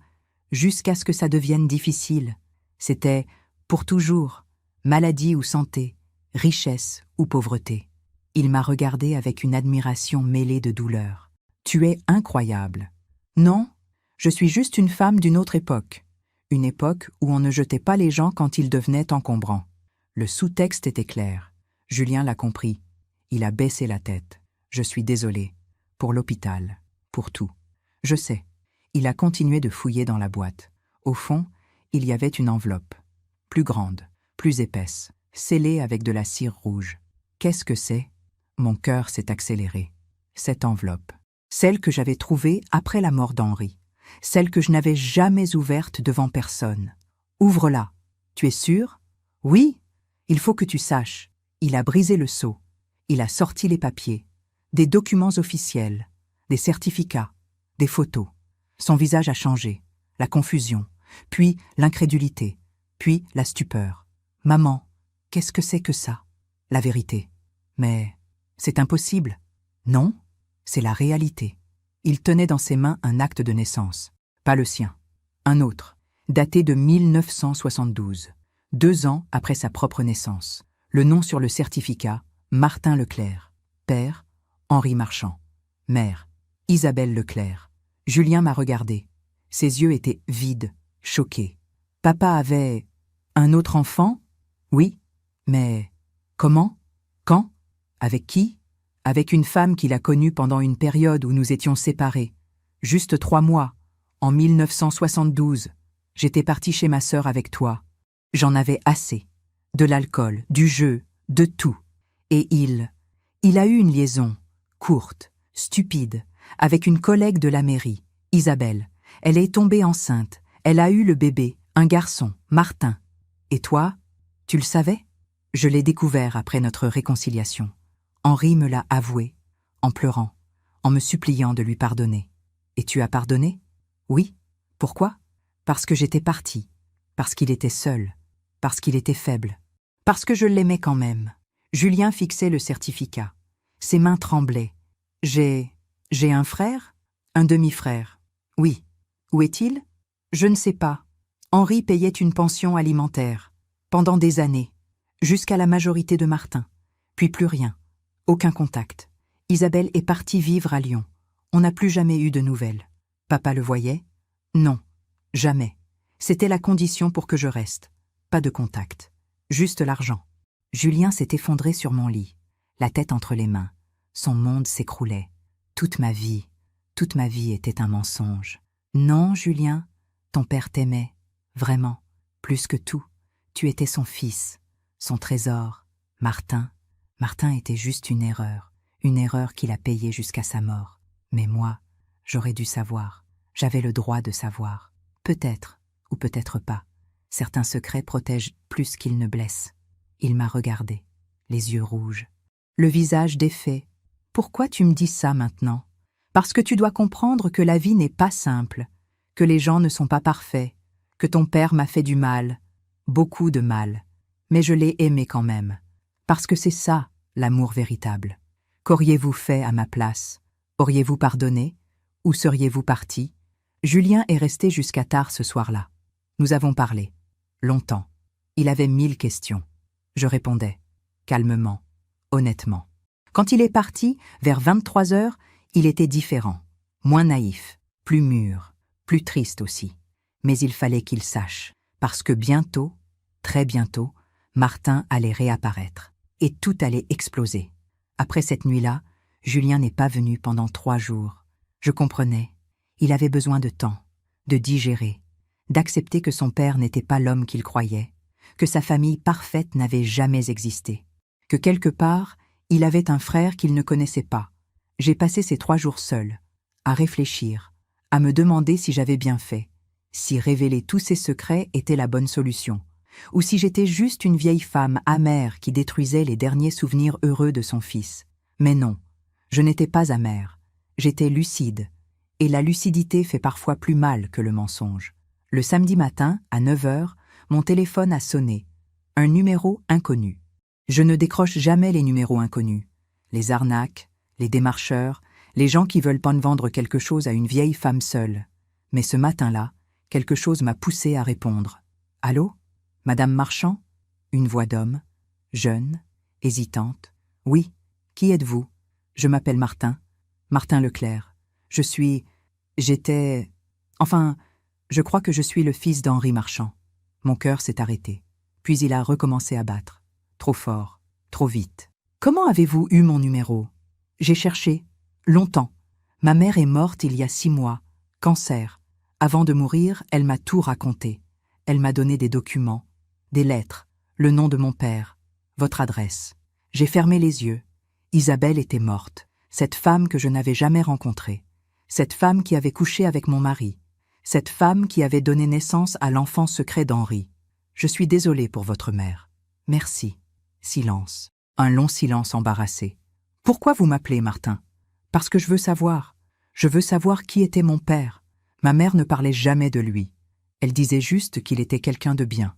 jusqu'à ce que ça devienne difficile. C'était pour toujours, maladie ou santé, richesse ou pauvreté. Il m'a regardé avec une admiration mêlée de douleur. Tu es incroyable. Non, je suis juste une femme d'une autre époque. Une époque où on ne jetait pas les gens quand ils devenaient encombrants. Le sous-texte était clair. Julien l'a compris. Il a baissé la tête. Je suis désolé. Pour l'hôpital. Pour tout. Je sais. Il a continué de fouiller dans la boîte. Au fond, il y avait une enveloppe. Plus grande, plus épaisse, scellée avec de la cire rouge. Qu'est-ce que c'est? Mon cœur s'est accéléré. Cette enveloppe. Celle que j'avais trouvée après la mort d'Henri. Celle que je n'avais jamais ouverte devant personne. Ouvre-la. Tu es sûr? Oui, il faut que tu saches. Il a brisé le sceau. Il a sorti les papiers, des documents officiels, des certificats, des photos. Son visage a changé, la confusion, puis l'incrédulité, puis la stupeur. Maman, qu'est-ce que c'est que ça? La vérité. Mais c'est impossible. Non, c'est la réalité. Il tenait dans ses mains un acte de naissance, pas le sien. Un autre, daté de 1972, 2 ans après sa propre naissance. Le nom sur le certificat, Martin Leclerc. Père, Henri Marchand. Mère, Isabelle Leclerc. Julien m'a regardé. Ses yeux étaient vides, choqués. Papa avait un autre enfant? Oui, mais comment? Quand? Avec qui? Avec une femme qu'il a connue pendant une période où nous étions séparés. Juste 3 mois, en 1972. J'étais partie chez ma sœur avec toi. J'en avais assez. De l'alcool, du jeu, de tout. Et il a eu une liaison, courte, stupide, avec une collègue de la mairie, Isabelle. Elle est tombée enceinte. Elle a eu le bébé, un garçon, Martin. Et toi, tu le savais? Je l'ai découvert après notre réconciliation. Henri me l'a avoué, en pleurant, en me suppliant de lui pardonner. Et tu as pardonné? Oui. Pourquoi? Parce que j'étais partie, parce qu'il était seul, parce qu'il était faible, parce que je l'aimais quand même. Julien fixait le certificat. Ses mains tremblaient. J'ai un frère? Un demi-frère. Oui. Où est-il? Je ne sais pas. Henri payait une pension alimentaire, pendant des années, jusqu'à la majorité de Martin. Puis plus rien. Aucun contact. Isabelle est partie vivre à Lyon. On n'a plus jamais eu de nouvelles. Papa le voyait? Non. Jamais. C'était la condition pour que je reste. Pas de contact. Juste l'argent. Julien s'est effondré sur mon lit, la tête entre les mains. Son monde s'écroulait. Toute ma vie était un mensonge. Non, Julien, ton père t'aimait, vraiment, plus que tout. Tu étais son fils, son trésor. Martin était juste une erreur qu'il a payée jusqu'à sa mort. Mais moi, j'aurais dû savoir. J'avais le droit de savoir. Peut-être, ou peut-être pas. Certains secrets protègent plus qu'ils ne blessent. Il m'a regardé, les yeux rouges, le visage défait. Pourquoi tu me dis ça maintenant? Parce que tu dois comprendre que la vie n'est pas simple, que les gens ne sont pas parfaits, que ton père m'a fait du mal, beaucoup de mal. Mais je l'ai aimé quand même, parce que c'est ça, l'amour véritable. Qu'auriez-vous fait à ma place? Auriez-vous pardonné? Ou seriez-vous parti? Julien est resté jusqu'à tard ce soir-là. Nous avons parlé, longtemps. Il avait 1000 questions. Je répondais, calmement, honnêtement. Quand il est parti, vers 23 heures, il était différent, moins naïf, plus mûr, plus triste aussi. Mais il fallait qu'il sache, parce que bientôt, très bientôt, Martin allait réapparaître, et tout allait exploser. Après cette nuit-là, Julien n'est pas venu pendant 3 jours. Je comprenais, il avait besoin de temps, de digérer, d'accepter que son père n'était pas l'homme qu'il croyait, que sa famille parfaite n'avait jamais existé, que quelque part, il avait un frère qu'il ne connaissait pas. J'ai passé ces 3 jours seul, à réfléchir, à me demander si j'avais bien fait, si révéler tous ses secrets était la bonne solution, ou si j'étais juste une vieille femme amère qui détruisait les derniers souvenirs heureux de son fils. Mais non, je n'étais pas amère, j'étais lucide, et la lucidité fait parfois plus mal que le mensonge. Le samedi matin, à 9 heures, mon téléphone a sonné. Un numéro inconnu. Je ne décroche jamais les numéros inconnus. Les arnaques, les démarcheurs, les gens qui veulent pas me vendre quelque chose à une vieille femme seule. Mais ce matin-là, quelque chose m'a poussé à répondre. « Allô? Madame Marchand ?» Une voix d'homme, jeune, hésitante. « Oui, qui êtes-vous? Je m'appelle Martin. Martin Leclerc. J'étais... Enfin, je crois que je suis le fils d'Henri Marchand. » Mon cœur s'est arrêté. Puis il a recommencé à battre. Trop fort, trop vite. « Comment avez-vous eu mon numéro? » J'ai cherché, longtemps. Ma mère est morte il y a 6 mois, cancer. Avant de mourir, elle m'a tout raconté. Elle m'a donné des documents, des lettres, le nom de mon père, votre adresse. J'ai fermé les yeux. Isabelle était morte, cette femme que je n'avais jamais rencontrée, cette femme qui avait couché avec mon mari, cette femme qui avait donné naissance à l'enfant secret d'Henri. Je suis désolée pour votre mère. Merci. Silence. Un long silence embarrassé. Pourquoi vous m'appelez, Martin? Parce que je veux savoir. Je veux savoir qui était mon père. Ma mère ne parlait jamais de lui. Elle disait juste qu'il était quelqu'un de bien,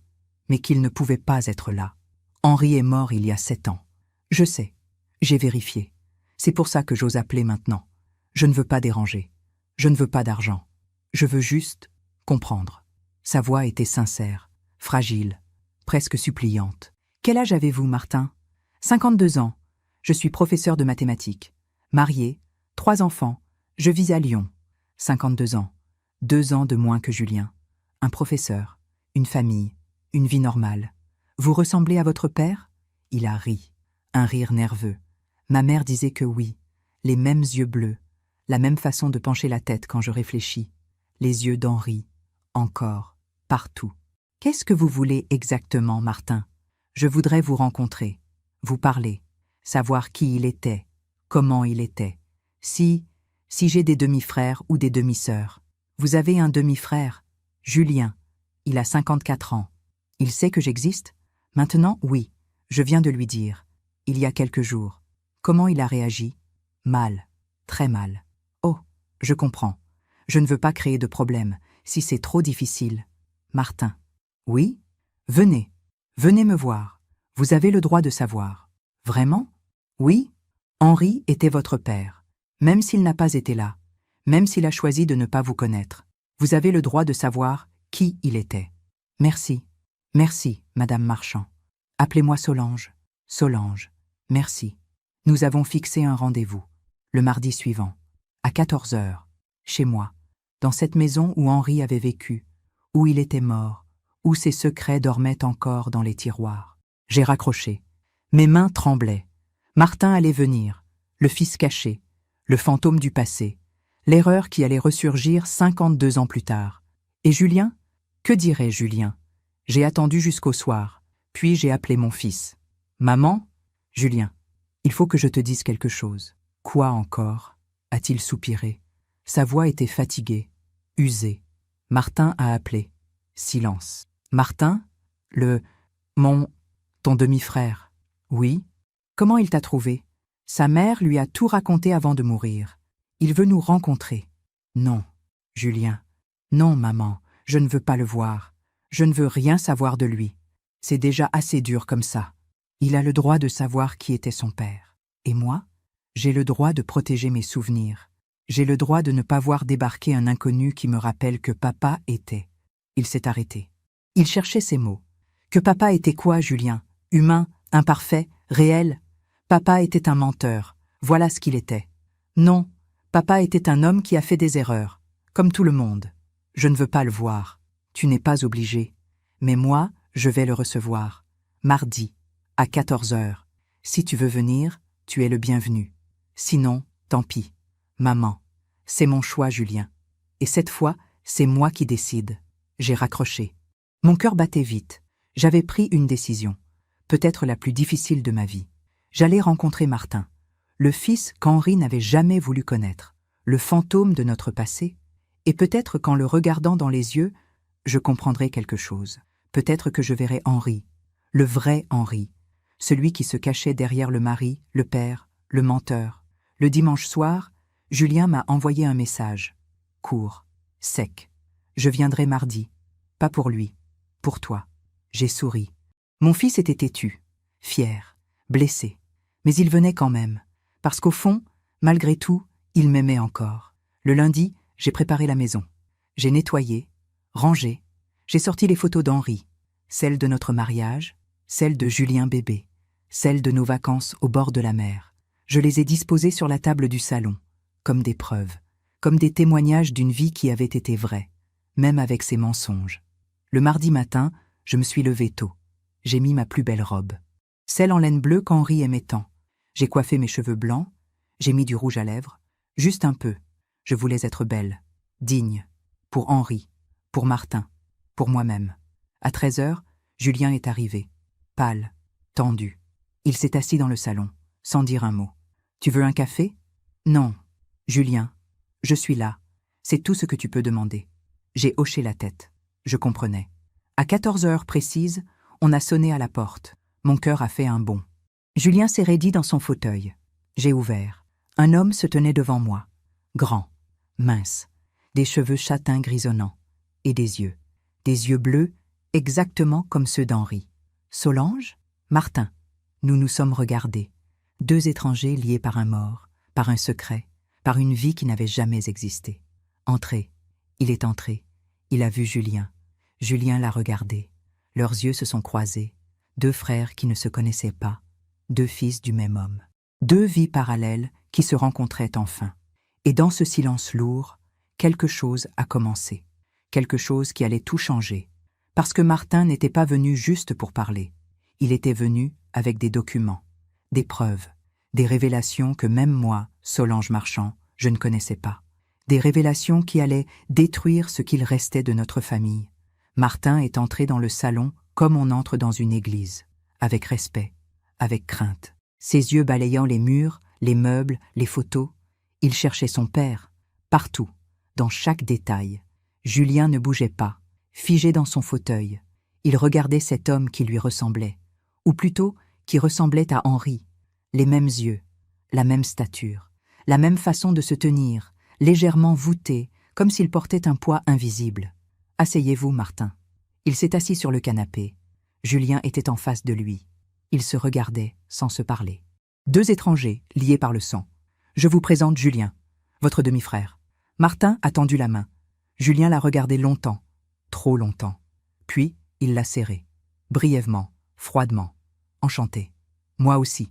mais qu'il ne pouvait pas être là. Henri est mort il y a 7 ans. Je sais. J'ai vérifié. C'est pour ça que j'ose appeler maintenant. Je ne veux pas déranger. Je ne veux pas d'argent. Je veux juste comprendre. Sa voix était sincère, fragile, presque suppliante. Quel âge avez-vous, Martin? 52 ans. Je suis professeur de mathématiques. Marié, 3 enfants. Je vis à Lyon. 52 ans. 2 ans de moins que Julien. Un professeur, une famille, une vie normale. Vous ressemblez à votre père? Il a ri. Un rire nerveux. Ma mère disait que oui. Les mêmes yeux bleus. La même façon de pencher la tête quand je réfléchis. Les yeux d'Henri. Encore. Partout. Qu'est-ce que vous voulez exactement, Martin? Je voudrais vous rencontrer. Vous parler. Savoir qui il était. Comment il était. Si j'ai des demi-frères ou des demi-sœurs. Vous avez un demi-frère, Julien. Il a 54 ans. Il sait que j'existe? Maintenant, oui. Je viens de lui dire. Il y a quelques jours. Comment il a réagi? Mal. Très mal. Oh, je comprends. Je ne veux pas créer de problème, si c'est trop difficile. Martin. Oui? Venez. Venez me voir. Vous avez le droit de savoir. Vraiment? Oui? Henri était votre père. Même s'il n'a pas été là. Même s'il a choisi de ne pas vous connaître. Vous avez le droit de savoir qui il était. Merci. Merci, Madame Marchand. Appelez-moi Solange. Solange. Merci. Nous avons fixé un rendez-vous. Le mardi suivant. À 14 heures. Chez moi. Dans cette maison où Henri avait vécu. Où il était mort. Où ses secrets dormaient encore dans les tiroirs. J'ai raccroché. Mes mains tremblaient. Martin allait venir. Le fils caché. Le fantôme du passé. L'erreur qui allait ressurgir 52 ans plus tard. Et Julien? Que dirait Julien? J'ai attendu jusqu'au soir, puis j'ai appelé mon fils. Maman? Julien, il faut que je te dise quelque chose. Quoi encore? A-t-il soupiré. Sa voix était fatiguée, usée. Martin a appelé. Silence. Martin? Ton demi-frère. Oui? Comment il t'a trouvé? Sa mère lui a tout raconté avant de mourir. Il veut nous rencontrer. Non, Julien. Non, maman, je ne veux pas le voir. Je ne veux rien savoir de lui. C'est déjà assez dur comme ça. Il a le droit de savoir qui était son père. Et moi? J'ai le droit de protéger mes souvenirs. J'ai le droit de ne pas voir débarquer un inconnu qui me rappelle que papa était. Il s'est arrêté. Il cherchait ses mots. Que papa était quoi, Julien? Humain, imparfait, réel? Papa était un menteur. Voilà ce qu'il était. Non, papa était un homme qui a fait des erreurs. Comme tout le monde. Je ne veux pas le voir. Tu n'es pas obligé. Mais moi, je vais le recevoir. Mardi, à 14 heures. Si tu veux venir, tu es le bienvenu. Sinon, tant pis. Maman, c'est mon choix, Julien. Et cette fois, c'est moi qui décide. J'ai raccroché. Mon cœur battait vite. J'avais pris une décision. Peut-être la plus difficile de ma vie. J'allais rencontrer Martin. Le fils qu'Henri n'avait jamais voulu connaître. Le fantôme de notre passé. Et peut-être qu'en le regardant dans les yeux, je comprendrai quelque chose. Peut-être que je verrai Henri. Le vrai Henri. Celui qui se cachait derrière le mari, le père, le menteur. Le dimanche soir, Julien m'a envoyé un message. Court, sec. Je viendrai mardi. Pas pour lui. Pour toi. J'ai souri. Mon fils était têtu, fier, blessé. Mais il venait quand même. Parce qu'au fond, malgré tout, il m'aimait encore. Le lundi, j'ai préparé la maison. J'ai nettoyé, rangé. J'ai sorti les photos d'Henri. Celles de notre mariage, celles de Julien bébé, celles de nos vacances au bord de la mer. Je les ai disposées sur la table du salon, comme des preuves, comme des témoignages d'une vie qui avait été vraie, même avec ses mensonges. Le mardi matin, je me suis levée tôt. J'ai mis ma plus belle robe. Celle en laine bleue qu'Henri aimait tant. J'ai coiffé mes cheveux blancs, j'ai mis du rouge à lèvres, juste un peu. Je voulais être belle, digne, pour Henri, pour Martin, pour moi-même. À 13 heures, Julien est arrivé, pâle, tendu. Il s'est assis dans le salon, sans dire un mot. « Tu veux un café ?»« Non, Julien, je suis là. C'est tout ce que tu peux demander. » J'ai hoché la tête. Je comprenais. À 14 heures précises, on a sonné à la porte. Mon cœur a fait un bond. Julien s'est raidi dans son fauteuil. J'ai ouvert. Un homme se tenait devant moi. Grand, mince, des cheveux châtains grisonnants, et des yeux bleus, exactement comme ceux d'Henri. Solange? Martin. Nous nous sommes regardés. Deux étrangers liés par un mort, par un secret, par une vie qui n'avait jamais existé. Entré. Il est entré. Il a vu Julien. Julien l'a regardé. Leurs yeux se sont croisés. Deux frères qui ne se connaissaient pas. Deux fils du même homme. Deux vies parallèles qui se rencontraient enfin. Et dans ce silence lourd, quelque chose a commencé. Quelque chose qui allait tout changer. Parce que Martin n'était pas venu juste pour parler. Il était venu avec des documents, des preuves, des révélations que même moi, Solange Marchand, je ne connaissais pas. Des révélations qui allaient détruire ce qu'il restait de notre famille. Martin est entré dans le salon comme on entre dans une église, avec respect, avec crainte. Ses yeux balayant les murs, les meubles, les photos. Il cherchait son père, partout, dans chaque détail. Julien ne bougeait pas, figé dans son fauteuil. Il regardait cet homme qui lui ressemblait, ou plutôt qui ressemblait à Henri. Les mêmes yeux, la même stature, la même façon de se tenir, légèrement voûté, comme s'il portait un poids invisible. « Asseyez-vous, Martin. » Il s'est assis sur le canapé. Julien était en face de lui. Ils se regardaient sans se parler. Deux étrangers, liés par le sang. « Je vous présente Julien, votre demi-frère. » Martin a tendu la main. Julien l'a regardé longtemps, trop longtemps. Puis, il l'a serré, brièvement, froidement, enchanté. Moi aussi.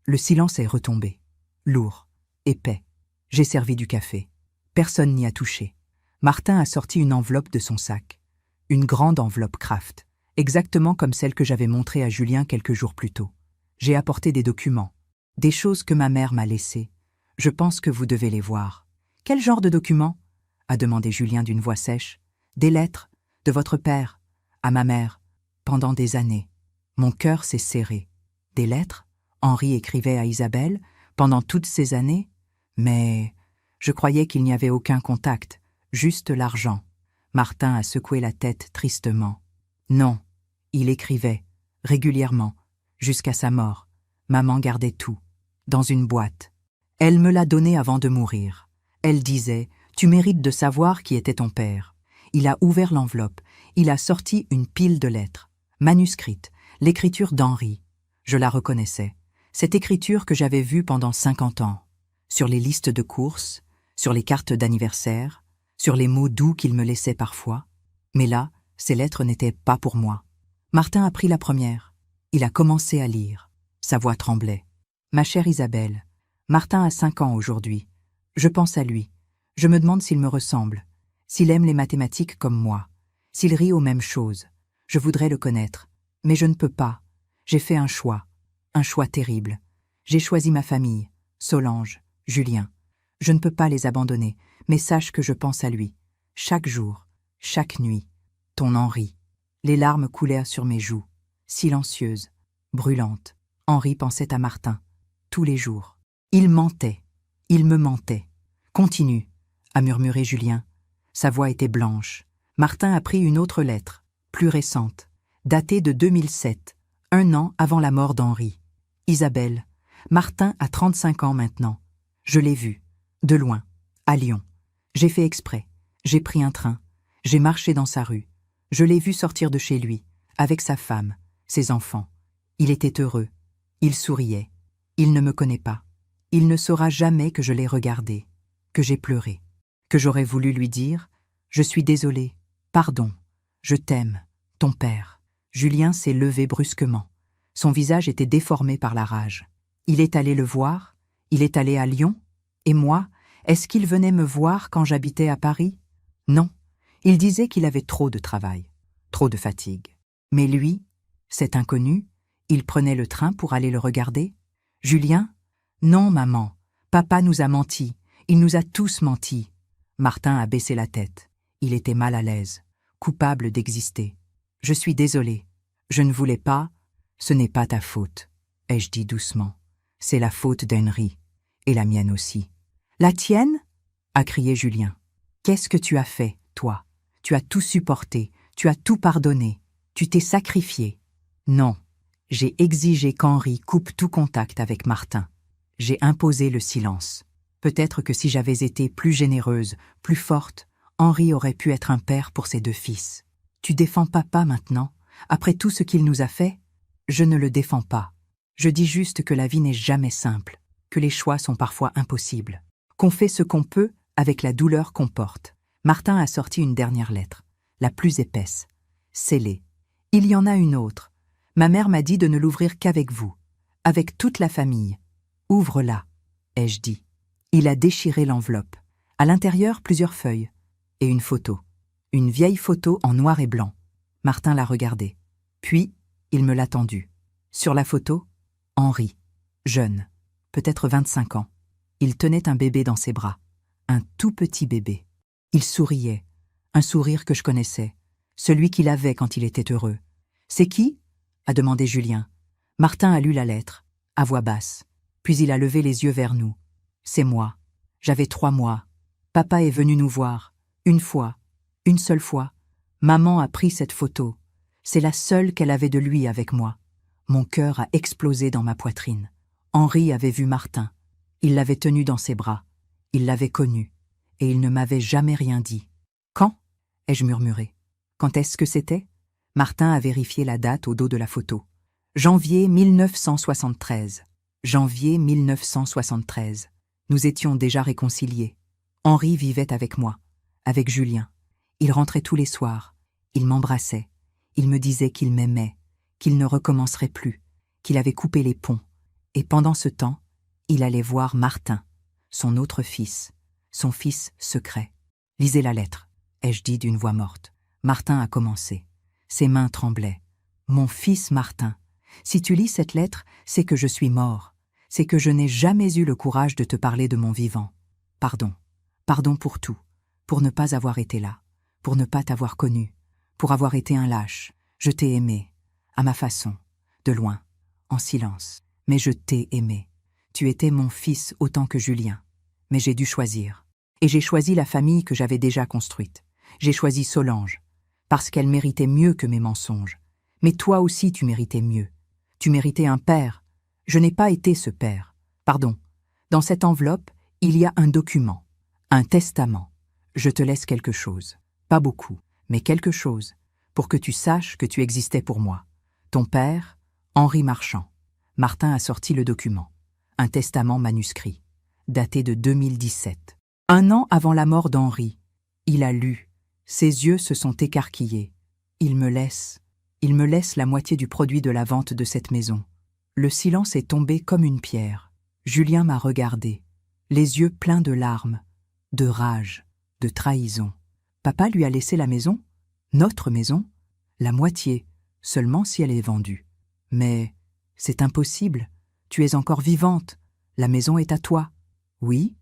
Le silence est retombé. Lourd, épais. J'ai servi du café. Personne n'y a touché. Martin a sorti une enveloppe de son sac. Une grande enveloppe Kraft, exactement comme celle que j'avais montrée à Julien quelques jours plus tôt. J'ai apporté des documents, des choses que ma mère m'a laissées. Je pense que vous devez les voir. « Quel genre de documents ?» a demandé Julien d'une voix sèche. « Des lettres, de votre père, à ma mère, pendant des années. » Mon cœur s'est serré. Des lettres? Henri écrivait à Isabelle, pendant toutes ces années? Mais je croyais qu'il n'y avait aucun contact, juste l'argent. Martin a secoué la tête tristement. Non, il écrivait, régulièrement, jusqu'à sa mort. Maman gardait tout, dans une boîte. Elle me l'a donné avant de mourir. Elle disait « Tu mérites de savoir qui était ton père ». Il a ouvert l'enveloppe, il a sorti une pile de lettres, manuscrites, l'écriture d'Henri. Je la reconnaissais, cette écriture que j'avais vue pendant 50 ans, sur les listes de courses, sur les cartes d'anniversaire, sur les mots doux qu'il me laissait parfois. Mais là, ces lettres n'étaient pas pour moi. Martin a pris la première. Il a commencé à lire. Sa voix tremblait. « Ma chère Isabelle, Martin a 5 ans aujourd'hui. Je pense à lui. Je me demande s'il me ressemble, s'il aime les mathématiques comme moi, s'il rit aux mêmes choses. Je voudrais le connaître, mais je ne peux pas. J'ai fait un choix terrible. J'ai choisi ma famille, Solange, Julien. Je ne peux pas les abandonner, mais sache que je pense à lui. Chaque jour, chaque nuit. Ton Henri. » Les larmes coulèrent sur mes joues, silencieuses, brûlantes. Henri pensait à Martin, tous les jours. Il mentait, il me mentait. « Continue, » a murmuré Julien. Sa voix était blanche. Martin a pris une autre lettre, plus récente, datée de 2007, 1 an avant la mort d'Henri. « Isabelle, Martin a 35 ans maintenant. Je l'ai vu, de loin, à Lyon. J'ai fait exprès, j'ai pris un train, j'ai marché dans sa rue. Je l'ai vu sortir de chez lui, avec sa femme, ses enfants. Il était heureux, il souriait. Il ne me connaît pas. Il ne saura jamais que je l'ai regardé, que j'ai pleuré, que j'aurais voulu lui dire « Je suis désolé, pardon, je t'aime, ton père ». Julien s'est levé brusquement. Son visage était déformé par la rage. Il est allé le voir? Il est allé à Lyon? Et moi, est-ce qu'il venait me voir quand j'habitais à Paris? Non. Il disait qu'il avait trop de travail, trop de fatigue. Mais lui, cet inconnu, il prenait le train pour aller le regarder? Julien? Non, maman, papa nous a menti, il nous a tous menti. Martin a baissé la tête. Il était mal à l'aise, coupable d'exister. Je suis désolé, je ne voulais pas, ce n'est pas ta faute, ai-je dit doucement. C'est la faute d'Henri, et la mienne aussi. La tienne? A crié Julien. Qu'est-ce que tu as fait, toi? Tu as tout supporté, tu as tout pardonné, tu t'es sacrifié. Non, J'ai exigé qu'Henri coupe tout contact avec Martin. J'ai imposé le silence. Peut-être que si j'avais été plus généreuse, plus forte, Henri aurait pu être un père pour ses 2 fils. Tu défends papa maintenant, après tout ce qu'il nous a fait? Je ne le défends pas. Je dis juste que la vie n'est jamais simple, que les choix sont parfois impossibles, qu'on fait ce qu'on peut avec la douleur qu'on porte. Martin a sorti une dernière lettre, la plus épaisse, scellée. Il y en a une autre. Ma mère m'a dit de ne l'ouvrir qu'avec vous, avec toute la famille. Ouvre-la, ai-je dit. Il a déchiré l'enveloppe. À l'intérieur, plusieurs feuilles et une photo. Une vieille photo en noir et blanc. Martin l'a regardée. Puis, il me l'a tendue. Sur la photo, Henri, jeune, peut-être 25 ans. Il tenait un bébé dans ses bras, un tout petit bébé. Il souriait, un sourire que je connaissais, celui qu'il avait quand il était heureux. « C'est qui ?» a demandé Julien. Martin a lu la lettre, à voix basse, puis il a levé les yeux vers nous. « C'est moi. J'avais 3 mois. Papa est venu nous voir. Une fois. Une seule fois. Maman a pris cette photo. C'est la seule qu'elle avait de lui avec moi. Mon cœur a explosé dans ma poitrine. Henri avait vu Martin. Il l'avait tenu dans ses bras. Il l'avait connu. Et il ne m'avait jamais rien dit. « Quand ?» ai-je murmuré. « Quand est-ce que c'était ?» Martin a vérifié la date au dos de la photo. Janvier 1973. Janvier 1973. Nous étions déjà réconciliés. Henri vivait avec moi, avec Julien. Il rentrait tous les soirs. Il m'embrassait. Il me disait qu'il m'aimait, qu'il ne recommencerait plus, qu'il avait coupé les ponts. Et pendant ce temps, il allait voir Martin, son autre fils, son fils secret. « Lisez la lettre », ai-je dit d'une voix morte. Martin a commencé. Ses mains tremblaient. « Mon fils Martin, si tu lis cette lettre, c'est que je suis mort. C'est que je n'ai jamais eu le courage de te parler de mon vivant. Pardon. Pardon pour tout. Pour ne pas avoir été là. Pour ne pas t'avoir connu. Pour avoir été un lâche. Je t'ai aimé. À ma façon. De loin. En silence. Mais je t'ai aimé. Tu étais mon fils autant que Julien. Mais j'ai dû choisir. Et j'ai choisi la famille que j'avais déjà construite. J'ai choisi Solange. Parce qu'elle méritait mieux que mes mensonges. Mais toi aussi tu méritais mieux. Tu méritais un père. Je n'ai pas été ce père. Pardon. Dans cette enveloppe, il y a un document. Un testament. Je te laisse quelque chose. Pas beaucoup, mais quelque chose. Pour que tu saches que tu existais pour moi. Ton père, Henri Marchand. Martin a sorti le document. Un testament manuscrit. Daté de 2017. 1 an avant la mort d'Henri. Il a lu. Ses yeux se sont écarquillés. Il me laisse la moitié du produit de la vente de cette maison. Le silence est tombé comme une pierre. Julien m'a regardé, les yeux pleins de larmes, de rage, de trahison. Papa lui a laissé la maison, notre maison, la moitié, seulement si elle est vendue. Mais c'est impossible, tu es encore vivante, la maison est à toi. Oui,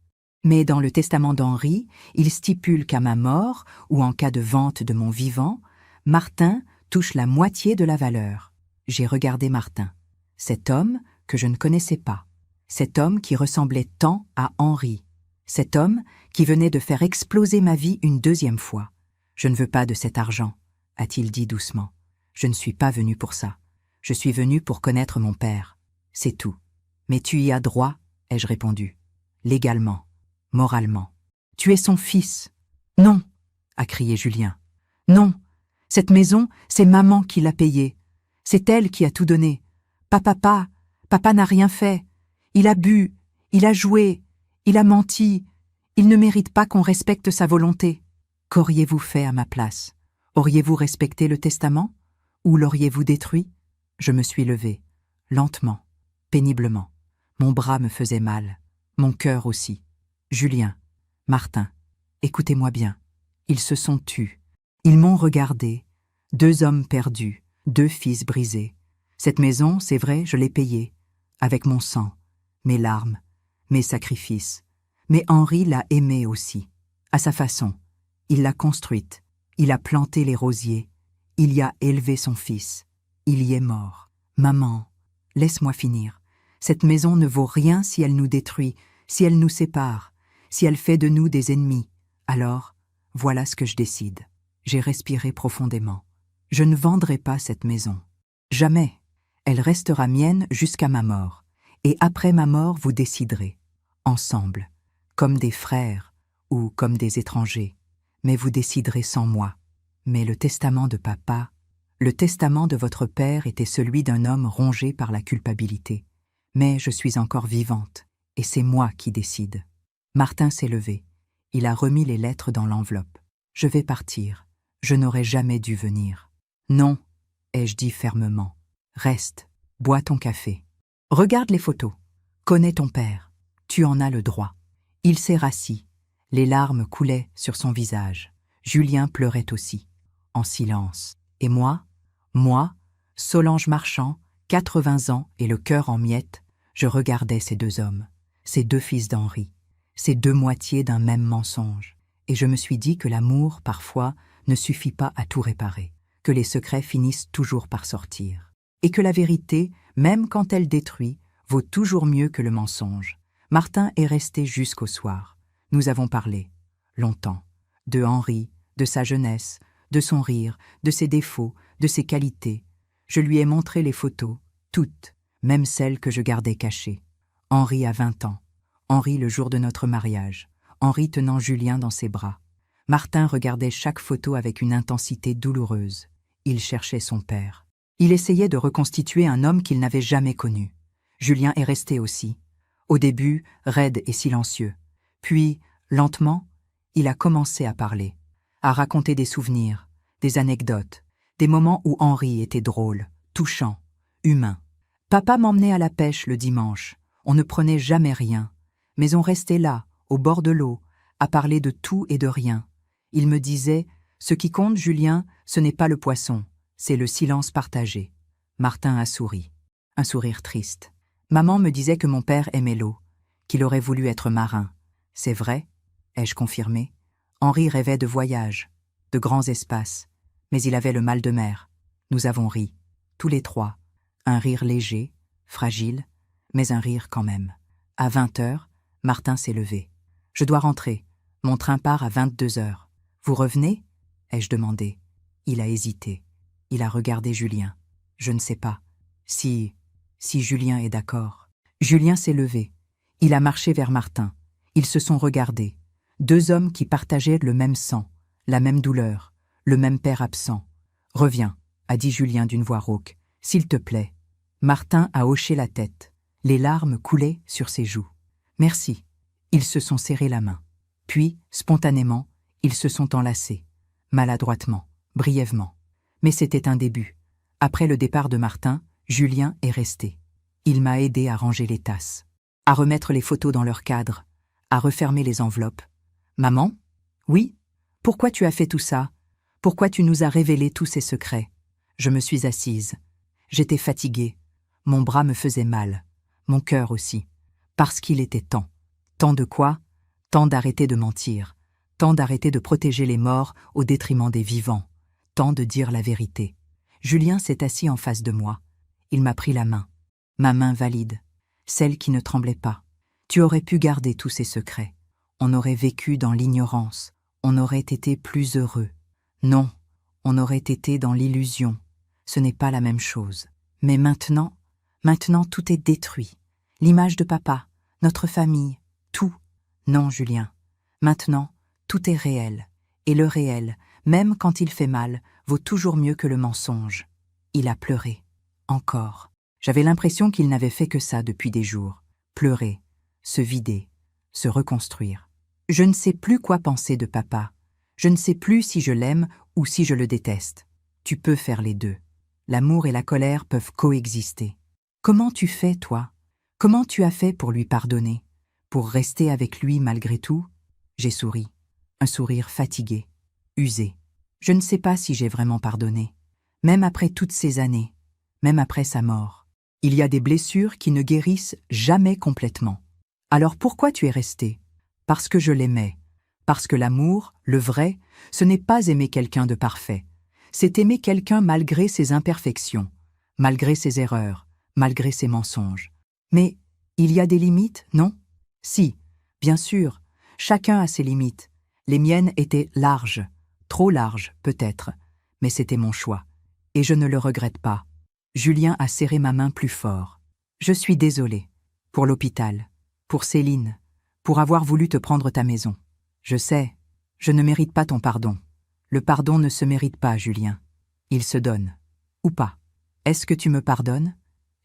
mais dans le testament d'Henri, il stipule qu'à ma mort, ou en cas de vente de mon vivant, Martin touche la moitié de la valeur. J'ai regardé Martin, cet homme que je ne connaissais pas, cet homme qui ressemblait tant à Henri, cet homme qui venait de faire exploser ma vie une 2e fois. Je ne veux pas de cet argent, a-t-il dit doucement. Je ne suis pas venu pour ça. Je suis venu pour connaître mon père. C'est tout. Mais tu y as droit, ai-je répondu. Légalement. Moralement. Tu es son fils. Non, a crié Julien. Non, cette maison, c'est maman qui l'a payée. C'est elle qui a tout donné. Pas papa. Papa n'a rien fait. Il a bu, il a joué, il a menti. Il ne mérite pas qu'on respecte sa volonté. Qu'auriez-vous fait à ma place? Auriez-vous respecté le testament? Ou l'auriez-vous détruit? Je me suis levée, lentement, péniblement. Mon bras me faisait mal, mon cœur aussi. Julien, Martin, écoutez-moi bien. Ils se sont tus. Ils m'ont regardé. 2 hommes perdus, 2 fils brisés. Cette maison, c'est vrai, je l'ai payée. Avec mon sang, mes larmes, mes sacrifices. Mais Henri l'a aimée aussi, à sa façon. Il l'a construite. Il a planté les rosiers. Il y a élevé son fils. Il y est mort. Maman, laisse-moi finir. Cette maison ne vaut rien si elle nous détruit, si elle nous sépare, si elle fait de nous des ennemis. Alors, voilà ce que je décide. J'ai respiré profondément. Je ne vendrai pas cette maison. Jamais. Elle restera mienne jusqu'à ma mort. Et après ma mort, vous déciderez. Ensemble. Comme des frères ou comme des étrangers. Mais vous déciderez sans moi. Mais le testament de papa, le testament de votre père était celui d'un homme rongé par la culpabilité. Mais je suis encore vivante, et c'est moi qui décide. Martin s'est levé. Il a remis les lettres dans l'enveloppe. Je vais partir. Je n'aurais jamais dû venir. Non, ai-je dit fermement. Reste, bois ton café. Regarde les photos. Connais ton père. Tu en as le droit. Il s'est rassis. Les larmes coulaient sur son visage. Julien pleurait aussi, en silence. Et moi, Solange Marchand, 80 ans et le cœur en miettes, je regardais ces deux hommes, ces deux fils d'Henri, ces deux moitiés d'un même mensonge. Et je me suis dit que l'amour, parfois, ne suffit pas à tout réparer, que les secrets finissent toujours par sortir. Et que la vérité, même quand elle détruit, vaut toujours mieux que le mensonge. Martin est resté jusqu'au soir. Nous avons parlé, longtemps, de Henri, de sa jeunesse, de son rire, de ses défauts, de ses qualités. Je lui ai montré les photos, toutes, même celles que je gardais cachées. Henri a 20 ans, Henri le jour de notre mariage, Henri tenant Julien dans ses bras. Martin regardait chaque photo avec une intensité douloureuse. Il cherchait son père. Il essayait de reconstituer un homme qu'il n'avait jamais connu. Julien est resté aussi. Au début, raide et silencieux. Puis, lentement, il a commencé à parler, à raconter des souvenirs, des anecdotes, des moments où Henri était drôle, touchant, humain. Papa m'emmenait à la pêche le dimanche. On ne prenait jamais rien, mais on restait là, au bord de l'eau, à parler de tout et de rien. Il me disait « Ce qui compte, Julien, ce n'est pas le poisson, c'est le silence partagé. » Martin a souri, un sourire triste. Maman me disait que mon père aimait l'eau, qu'il aurait voulu être marin. C'est vrai, ai-je confirmé. Henri rêvait de voyages, de grands espaces, mais il avait le mal de mer. Nous avons ri, tous les trois. Un rire léger, fragile, mais un rire quand même. À 20h, Martin s'est levé. « Je dois rentrer. Mon train part à 22h. Vous revenez ?» ai-je demandé. Il a hésité. Il a regardé Julien. Je ne sais pas. Si Julien est d'accord. Julien s'est levé. Il a marché vers Martin. Ils se sont regardés. Deux hommes qui partageaient le même sang, la même douleur, le même père absent. « Reviens, » a dit Julien d'une voix rauque. « S'il te plaît. » Martin a hoché la tête. Les larmes coulaient sur ses joues. « Merci. » Ils se sont serrés la main. Puis, spontanément, ils se sont enlacés. Maladroitement, brièvement. Mais c'était un début. Après le départ de Martin, Julien est resté. Il m'a aidé à ranger les tasses, à remettre les photos dans leur cadre, à refermer les enveloppes. « Maman ? Oui ? Pourquoi tu as fait tout ça ? Pourquoi tu nous as révélé tous ces secrets ?» Je me suis assise. J'étais fatiguée. Mon bras me faisait mal. Mon cœur aussi. Parce qu'il était temps. Temps de quoi ? Temps d'arrêter de mentir. Temps d'arrêter de protéger les morts au détriment des vivants. Temps de dire la vérité. Julien s'est assis en face de moi. Il m'a pris la main. Ma main valide. Celle qui ne tremblait pas. Tu aurais pu garder tous ces secrets. On aurait vécu dans l'ignorance. On aurait été plus heureux. Non, on aurait été dans l'illusion. Ce n'est pas la même chose. Mais maintenant tout est détruit. L'image de papa, notre famille, tout. Non, Julien. Maintenant, tout est réel. Et le réel, même quand il fait mal, vaut toujours mieux que le mensonge. Il a pleuré. Encore. J'avais l'impression qu'il n'avait fait que ça depuis des jours. Pleurer, se vider, se reconstruire. Je ne sais plus quoi penser de papa. Je ne sais plus si je l'aime ou si je le déteste. Tu peux faire les deux. L'amour et la colère peuvent coexister. Comment tu fais, toi ? Comment tu as fait pour lui pardonner ? Pour rester avec lui malgré tout ? J'ai souri. Un sourire fatigué, usé. Je ne sais pas si j'ai vraiment pardonné. Même après toutes ces années, même après sa mort. Il y a des blessures qui ne guérissent jamais complètement. Alors pourquoi tu es resté ? Parce que je l'aimais. Parce que l'amour, le vrai, ce n'est pas aimer quelqu'un de parfait. C'est aimer quelqu'un malgré ses imperfections, malgré ses erreurs, malgré ses mensonges. Mais il y a des limites, non ? Si, bien sûr, chacun a ses limites. Les miennes étaient larges, trop larges peut-être, mais c'était mon choix. Et je ne le regrette pas. Julien a serré ma main plus fort. Je suis désolé. Pour l'hôpital. Pour Céline. Pour avoir voulu te prendre ta maison. Je sais. Je ne mérite pas ton pardon. Le pardon ne se mérite pas, Julien. Il se donne. Ou pas. Est-ce que tu me pardonnes?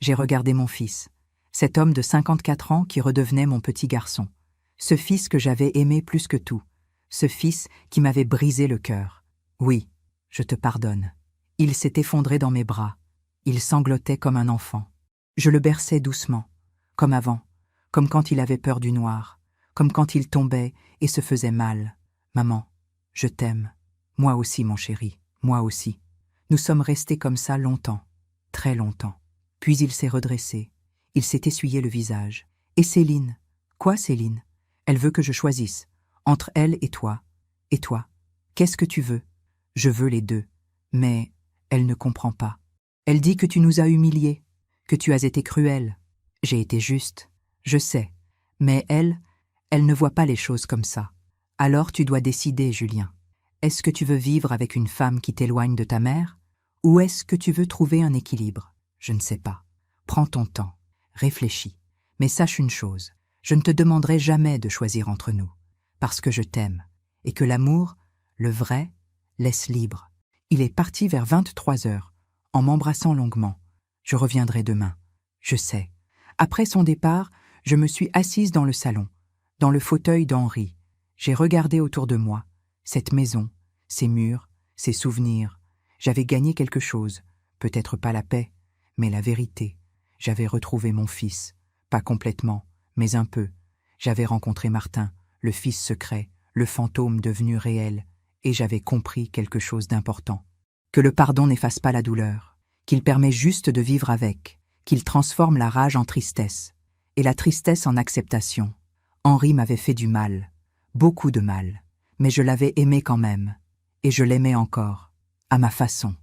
J'ai regardé mon fils. Cet homme de 54 ans qui redevenait mon petit garçon. Ce fils que j'avais aimé plus que tout. Ce fils qui m'avait brisé le cœur. Oui, je te pardonne. Il s'est effondré dans mes bras. Il sanglotait comme un enfant. Je le berçais doucement, comme avant, comme quand il avait peur du noir, comme quand il tombait et se faisait mal. Maman, je t'aime. Moi aussi, mon chéri, moi aussi. Nous sommes restés comme ça longtemps, très longtemps. Puis il s'est redressé. Il s'est essuyé le visage. Et Céline? Quoi, Céline? Elle veut que je choisisse. Entre elle et toi. Et toi? Qu'est-ce que tu veux? Je veux les deux. Mais elle ne comprend pas. Elle dit que tu nous as humiliés, que tu as été cruel. J'ai été juste, je sais. Mais elle ne voit pas les choses comme ça. Alors tu dois décider, Julien. Est-ce que tu veux vivre avec une femme qui t'éloigne de ta mère? Ou est-ce que tu veux trouver un équilibre? Je ne sais pas. Prends ton temps. Réfléchis. Mais sache une chose. Je ne te demanderai jamais de choisir entre nous. Parce que je t'aime. Et que l'amour, le vrai, laisse libre. Il est parti vers 23 heures, en m'embrassant longuement. Je reviendrai demain. Je sais. Après son départ, je me suis assise dans le salon, dans le fauteuil d'Henri. J'ai regardé autour de moi, cette maison, ces murs, ces souvenirs. J'avais gagné quelque chose, peut-être pas la paix, mais la vérité. J'avais retrouvé mon fils, pas complètement, mais un peu. J'avais rencontré Martin, le fils secret, le fantôme devenu réel, et j'avais compris quelque chose d'important. Que le pardon n'efface pas la douleur, qu'il permet juste de vivre avec, qu'il transforme la rage en tristesse, et la tristesse en acceptation. Henri m'avait fait du mal, beaucoup de mal, mais je l'avais aimé quand même, et je l'aimais encore, à ma façon,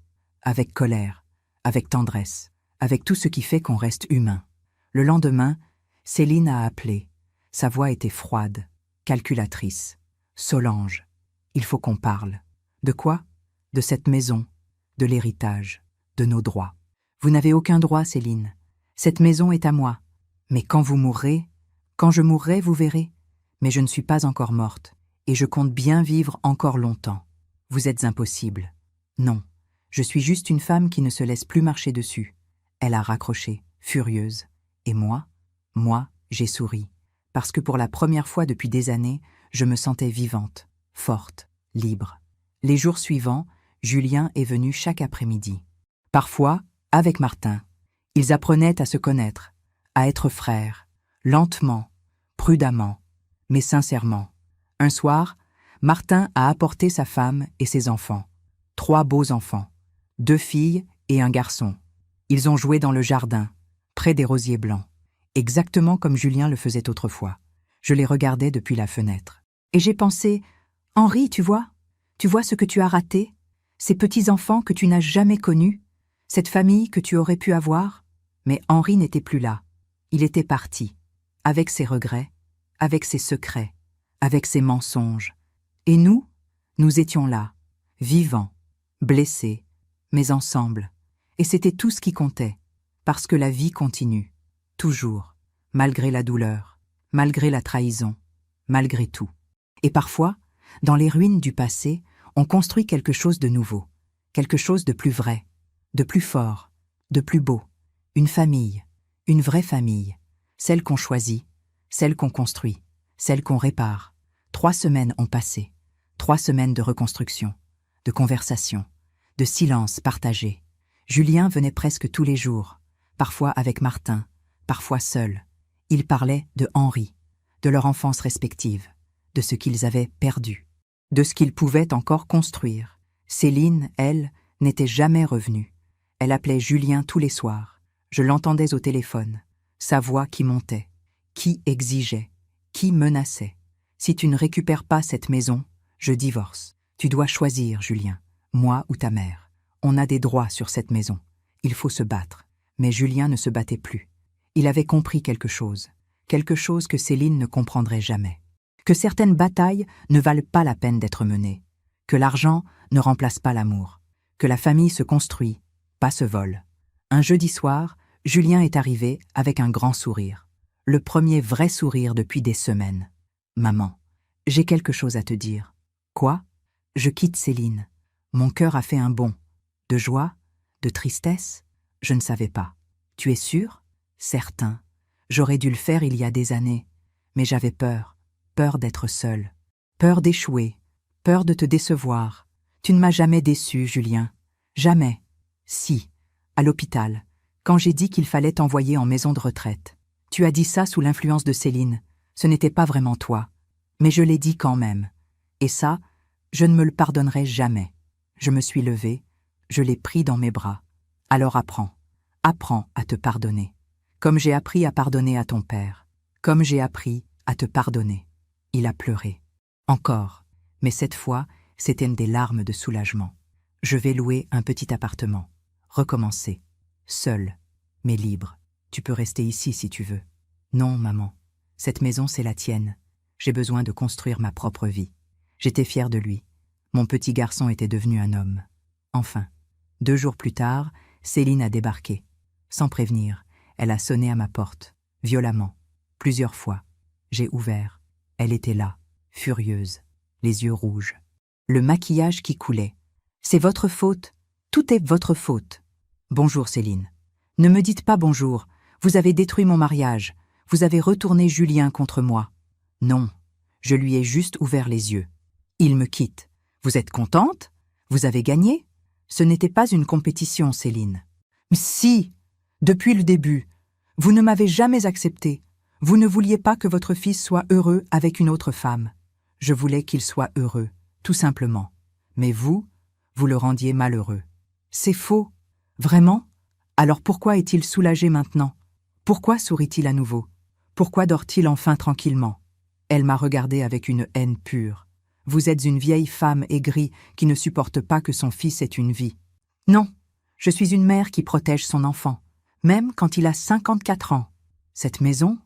avec colère, avec tendresse, avec tout ce qui fait qu'on reste humain. Le lendemain, Céline a appelé. Sa voix était froide, calculatrice. Solange, il faut qu'on parle. De quoi? De cette maison, de l'héritage, de nos droits. Vous n'avez aucun droit, Céline. Cette maison est à moi. Mais quand vous mourrez, quand je mourrai, vous verrez. Mais je ne suis pas encore morte, et je compte bien vivre encore longtemps. Vous êtes impossible. Non, je suis juste une femme qui ne se laisse plus marcher dessus. Elle a raccroché, furieuse. Et moi, j'ai souri. Parce que pour la première fois depuis des années, je me sentais vivante, forte, libre. Les jours suivants, Julien est venu chaque après-midi. Parfois, avec Martin. Ils apprenaient à se connaître, à être frères, lentement, prudemment, mais sincèrement. Un soir, Martin a apporté sa femme et ses enfants. 3 beaux enfants, 2 filles et un garçon. Ils ont joué dans le jardin, près des rosiers blancs, exactement comme Julien le faisait autrefois. Je les regardais depuis la fenêtre. Et j'ai pensé, « Henri, tu vois ce que tu as raté? Ces petits-enfants que tu n'as jamais connus? Cette famille que tu aurais pu avoir ?» Mais Henri n'était plus là. Il était parti, avec ses regrets, avec ses secrets, avec ses mensonges. Et nous étions là, vivants, blessés, mais ensemble. Et c'était tout ce qui comptait, parce que la vie continue, toujours, malgré la douleur, malgré la trahison, malgré tout. Et parfois, dans les ruines du passé, on construit quelque chose de nouveau, quelque chose de plus vrai, de plus fort, de plus beau. Une famille, une vraie famille, celle qu'on choisit, celle qu'on construit, celle qu'on répare. 3 semaines ont passé, 3 semaines de reconstruction, de conversation, de silence partagé. Julien venait presque tous les jours, parfois avec Martin, parfois seul. Ils parlaient de Henri, de leur enfance respective, de ce qu'ils avaient perdu, de ce qu'ils pouvaient encore construire. Céline, elle, n'était jamais revenue. Elle appelait Julien tous les soirs. Je l'entendais au téléphone, sa voix qui montait, qui exigeait, qui menaçait. « Si tu ne récupères pas cette maison, je divorce. Tu dois choisir, Julien, moi ou ta mère. On a des droits sur cette maison. Il faut se battre. » Mais Julien ne se battait plus. Il avait compris quelque chose que Céline ne comprendrait jamais. Que certaines batailles ne valent pas la peine d'être menées. Que l'argent ne remplace pas l'amour. Que la famille se construit, pas se vole. Un jeudi soir, Julien est arrivé avec un grand sourire. Le premier vrai sourire depuis des semaines. Maman, j'ai quelque chose à te dire. Quoi? Je quitte Céline. Mon cœur a fait un bond. De joie? De tristesse? Je ne savais pas. Tu es sûre? Certain. J'aurais dû le faire il y a des années. Mais j'avais peur. Peur d'être seule. Peur d'échouer. Peur de te décevoir. Tu ne m'as jamais déçu, Julien. Jamais. Si. À l'hôpital. Quand j'ai dit qu'il fallait t'envoyer en maison de retraite. Tu as dit ça sous l'influence de Céline. Ce n'était pas vraiment toi. Mais je l'ai dit quand même. Et ça, je ne me le pardonnerai jamais. Je me suis levée, je l'ai pris dans mes bras. Alors apprends. Apprends à te pardonner. Comme j'ai appris à pardonner à ton père. Comme j'ai appris à te pardonner. Il a pleuré. Encore. Mais cette fois, c'était des larmes de soulagement. Je vais louer un petit appartement. Recommencer. Seul, mais libre. Tu peux rester ici si tu veux. Non, maman. Cette maison, c'est la tienne. J'ai besoin de construire ma propre vie. J'étais fière de lui. Mon petit garçon était devenu un homme. Enfin, 2 jours plus tard, Céline a débarqué. Sans prévenir, elle a sonné à ma porte, violemment, plusieurs fois. J'ai ouvert. Elle était là, furieuse, les yeux rouges. Le maquillage qui coulait. C'est votre faute. Tout est votre faute. Bonjour, Céline. Ne me dites pas bonjour. Vous avez détruit mon mariage. Vous avez retourné Julien contre moi. Non, je lui ai juste ouvert les yeux. Il me quitte. Vous êtes contente? Vous avez gagné? Ce n'était pas une compétition, Céline. Si, depuis le début. Vous ne m'avez jamais accepté. Vous ne vouliez pas que votre fils soit heureux avec une autre femme. Je voulais qu'il soit heureux, tout simplement. Mais vous le rendiez malheureux. C'est faux. Vraiment? Alors pourquoi est-il soulagé maintenant? Pourquoi sourit-il à nouveau? Pourquoi dort-il enfin tranquillement? Elle m'a regardé avec une haine pure. Vous êtes une vieille femme aigrie qui ne supporte pas que son fils ait une vie. Non, je suis une mère qui protège son enfant, même quand il a 54 ans. Cette maison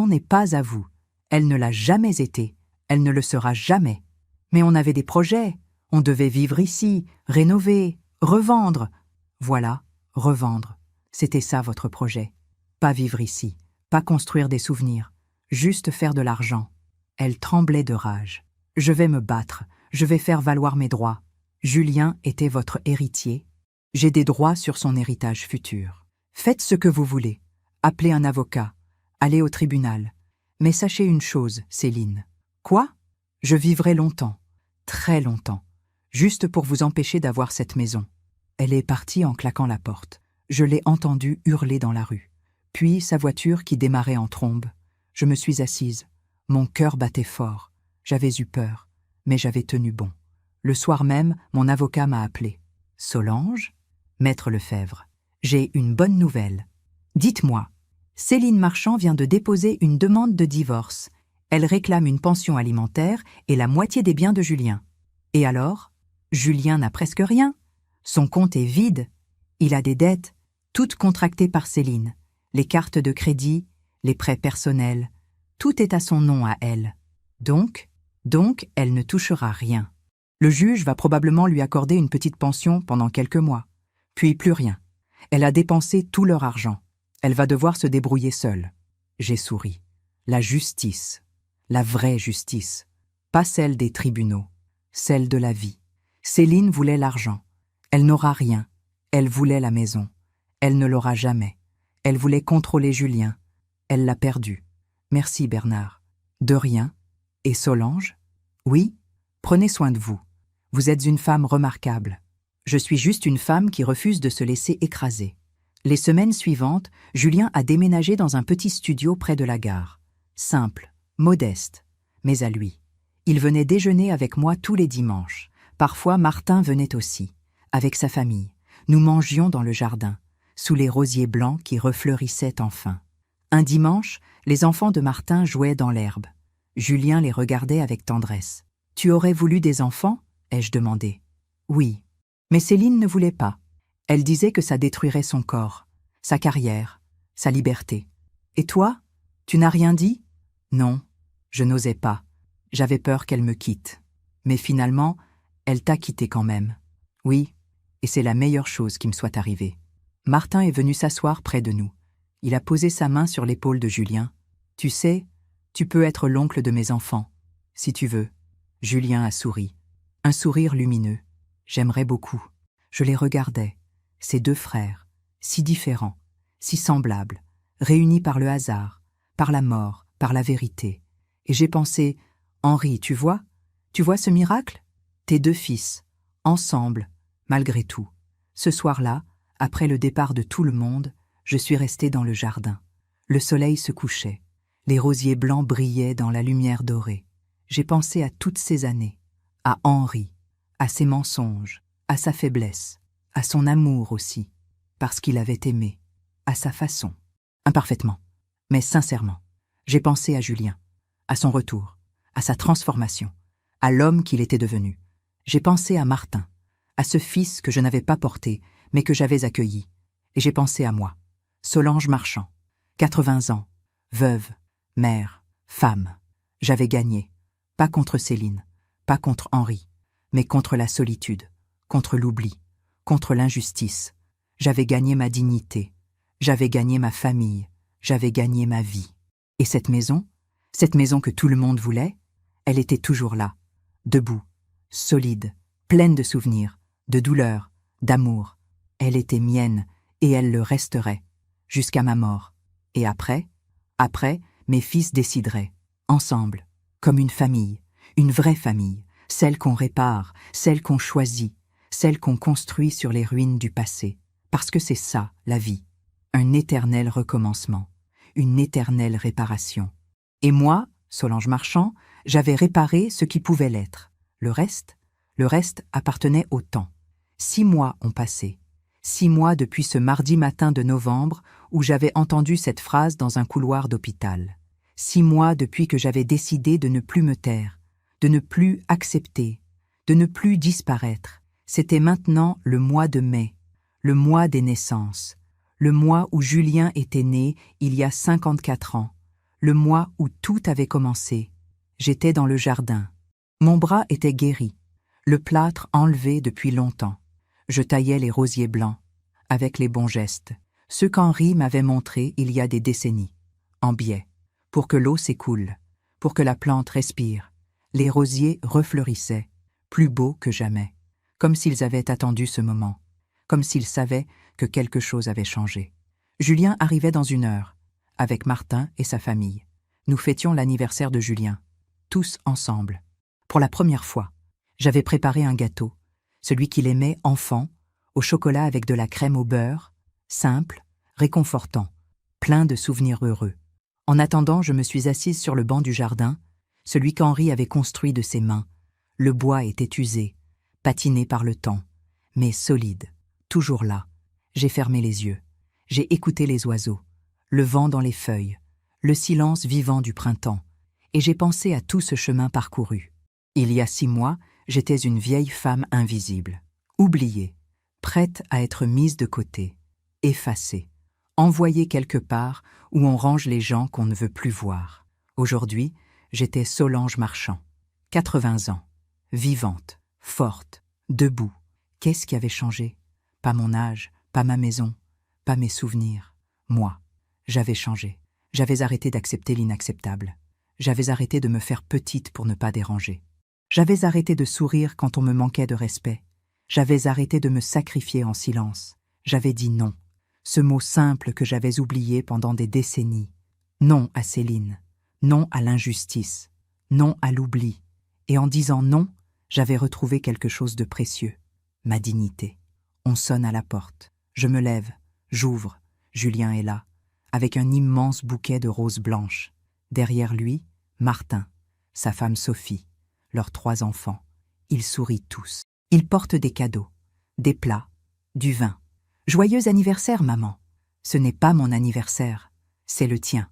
n'est pas à vous. Elle ne l'a jamais été. Elle ne le sera jamais. Mais on avait des projets. On devait vivre ici, rénover, revendre. Voilà, revendre. C'était ça votre projet. Pas vivre ici, pas construire des souvenirs, juste faire de l'argent. Elle tremblait de rage. Je vais me battre, je vais faire valoir mes droits. Julien était votre héritier. J'ai des droits sur son héritage futur. Faites ce que vous voulez. Appelez un avocat. Allez au tribunal. Mais sachez une chose, Céline. Quoi? Je vivrai longtemps, très longtemps, juste pour vous empêcher d'avoir cette maison. Elle est partie en claquant la porte. Je l'ai entendue hurler dans la rue. Puis sa voiture qui démarrait en trombe. Je me suis assise. Mon cœur battait fort. J'avais eu peur, mais j'avais tenu bon. Le soir même, mon avocat m'a appelé. Solange? Maître Lefebvre, j'ai une bonne nouvelle. Dites-moi, Céline Marchand vient de déposer une demande de divorce. Elle réclame une pension alimentaire et la moitié des biens de Julien. Et alors? Julien n'a presque rien. Son compte est vide. Il a des dettes, toutes contractées par Céline. Les cartes de crédit, les prêts personnels, tout est à son nom à elle. Donc, elle ne touchera rien. Le juge va probablement lui accorder une petite pension pendant quelques mois. Puis plus rien. Elle a dépensé tout leur argent. Elle va devoir se débrouiller seule. J'ai souri. La justice. La vraie justice. Pas celle des tribunaux. Celle de la vie. Céline voulait l'argent. Elle n'aura rien. Elle voulait la maison. Elle ne l'aura jamais. Elle voulait contrôler Julien. Elle l'a perdu. Merci Bernard. De rien. Et Solange? Oui, prenez soin de vous. Vous êtes une femme remarquable. Je suis juste une femme qui refuse de se laisser écraser. Les semaines suivantes, Julien a déménagé dans un petit studio près de la gare. Simple, modeste, mais à lui. Il venait déjeuner avec moi tous les dimanches. Parfois, Martin venait aussi, avec sa famille. Nous mangions dans le jardin, sous les rosiers blancs qui refleurissaient enfin. Un dimanche, les enfants de Martin jouaient dans l'herbe. Julien les regardait avec tendresse. « Tu aurais voulu des enfants ?» ai-je demandé. « Oui. » Mais Céline ne voulait pas. Elle disait que ça détruirait son corps, sa carrière, sa liberté. « Et toi? Tu n'as rien dit ?» Non, je n'osais pas. J'avais peur qu'elle me quitte. Mais finalement, elle t'a quitté quand même. Oui, et c'est la meilleure chose qui me soit arrivée. Martin est venu s'asseoir près de nous. Il a posé sa main sur l'épaule de Julien. « Tu sais, tu peux être l'oncle de mes enfants, si tu veux. » Julien a souri. Un sourire lumineux. J'aimerais beaucoup. Je les regardais, ces deux frères, si différents, si semblables, réunis par le hasard, par la mort, par la vérité. Et j'ai pensé, Henri, tu vois ce miracle? Tes deux fils, ensemble, malgré tout. Ce soir-là, après le départ de tout le monde, je suis restée dans le jardin. Le soleil se couchait. Les rosiers blancs brillaient dans la lumière dorée. J'ai pensé à toutes ces années, à Henri, à ses mensonges, à sa faiblesse, à son amour aussi, parce qu'il avait aimé, à sa façon, imparfaitement, mais sincèrement. J'ai pensé à Julien, à son retour, à sa transformation, à l'homme qu'il était devenu. J'ai pensé à Martin, à ce fils que je n'avais pas porté, mais que j'avais accueilli. Et j'ai pensé à moi, Solange Marchand, 80 ans, veuve, mère, femme. J'avais gagné, pas contre Céline, pas contre Henri, mais contre la solitude, contre l'oubli, contre l'injustice. J'avais gagné ma dignité, j'avais gagné ma famille, j'avais gagné ma vie. Et cette maison que tout le monde voulait, elle était toujours là, debout, solide, pleine de souvenirs, de douleurs, d'amour. Elle était mienne et elle le resterait, jusqu'à ma mort. Et après, mes fils décideraient, ensemble, comme une famille, une vraie famille, celle qu'on répare, celle qu'on choisit, celle qu'on construit sur les ruines du passé. Parce que c'est ça, la vie, un éternel recommencement, une éternelle réparation. Et moi, Solange Marchand, j'avais réparé ce qui pouvait l'être. Le reste appartenait au temps. 6 mois ont passé. 6 mois depuis ce mardi matin de novembre où j'avais entendu cette phrase dans un couloir d'hôpital. 6 mois depuis que j'avais décidé de ne plus me taire, de ne plus accepter, de ne plus disparaître. C'était maintenant le mois de mai, le mois des naissances, le mois où Julien était né il y a 54 ans, le mois où tout avait commencé. J'étais dans le jardin. Mon bras était guéri, le plâtre enlevé depuis longtemps. Je taillais les rosiers blancs, avec les bons gestes, ceux qu'Henri m'avait montrés il y a des décennies, en biais, pour que l'eau s'écoule, pour que la plante respire. Les rosiers refleurissaient, plus beaux que jamais, comme s'ils avaient attendu ce moment, comme s'ils savaient que quelque chose avait changé. Julien arrivait dans 1 heure, avec Martin et sa famille. Nous fêtions l'anniversaire de Julien, tous ensemble. Pour la première fois, j'avais préparé un gâteau, celui qu'il aimait enfant, au chocolat avec de la crème au beurre, simple, réconfortant, plein de souvenirs heureux. En attendant, je me suis assise sur le banc du jardin, celui qu'Henri avait construit de ses mains. Le bois était usé, patiné par le temps, mais solide, toujours là. J'ai fermé les yeux. J'ai écouté les oiseaux, le vent dans les feuilles, le silence vivant du printemps, et j'ai pensé à tout ce chemin parcouru. Il y a 6 mois, j'étais une vieille femme invisible, oubliée, prête à être mise de côté, effacée, envoyée quelque part où on range les gens qu'on ne veut plus voir. Aujourd'hui, j'étais Solange Marchand, 80 ans, vivante, forte, debout. Qu'est-ce qui avait changé? Pas mon âge, pas ma maison, pas mes souvenirs. Moi, j'avais changé. J'avais arrêté d'accepter l'inacceptable. J'avais arrêté de me faire petite pour ne pas déranger. J'avais arrêté de sourire quand on me manquait de respect. J'avais arrêté de me sacrifier en silence. J'avais dit non, ce mot simple que j'avais oublié pendant des décennies. Non à Céline, non à l'injustice, non à l'oubli. Et en disant non, j'avais retrouvé quelque chose de précieux, ma dignité. On sonne à la porte. Je me lève, j'ouvre. Julien est là, avec un immense bouquet de roses blanches. Derrière lui, Martin, sa femme Sophie, leurs 3 enfants. Ils sourient tous. Ils portent des cadeaux, des plats, du vin. Joyeux anniversaire, maman. Ce n'est pas mon anniversaire, c'est le tien.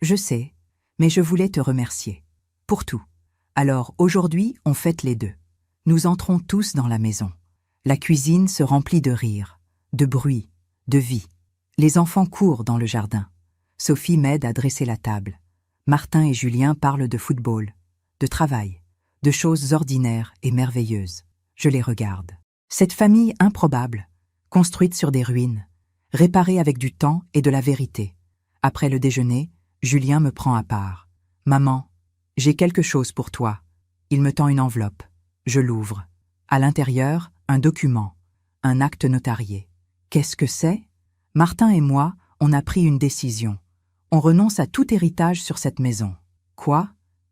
Je sais, mais je voulais te remercier. Pour tout. Alors aujourd'hui, on fête les 2. Nous entrons tous dans la maison. La cuisine se remplit de rires, de bruit, de vie. Les enfants courent dans le jardin. Sophie m'aide à dresser la table. Martin et Julien parlent de football, de travail, de choses ordinaires et merveilleuses. Je les regarde. Cette famille improbable, construite sur des ruines, réparée avec du temps et de la vérité. Après le déjeuner, Julien me prend à part. « Maman, j'ai quelque chose pour toi. » Il me tend une enveloppe. Je l'ouvre. À l'intérieur, un document, un acte notarié. Qu'est-ce que c'est? Martin et moi, on a pris une décision. On renonce à tout héritage sur cette maison. Quoi?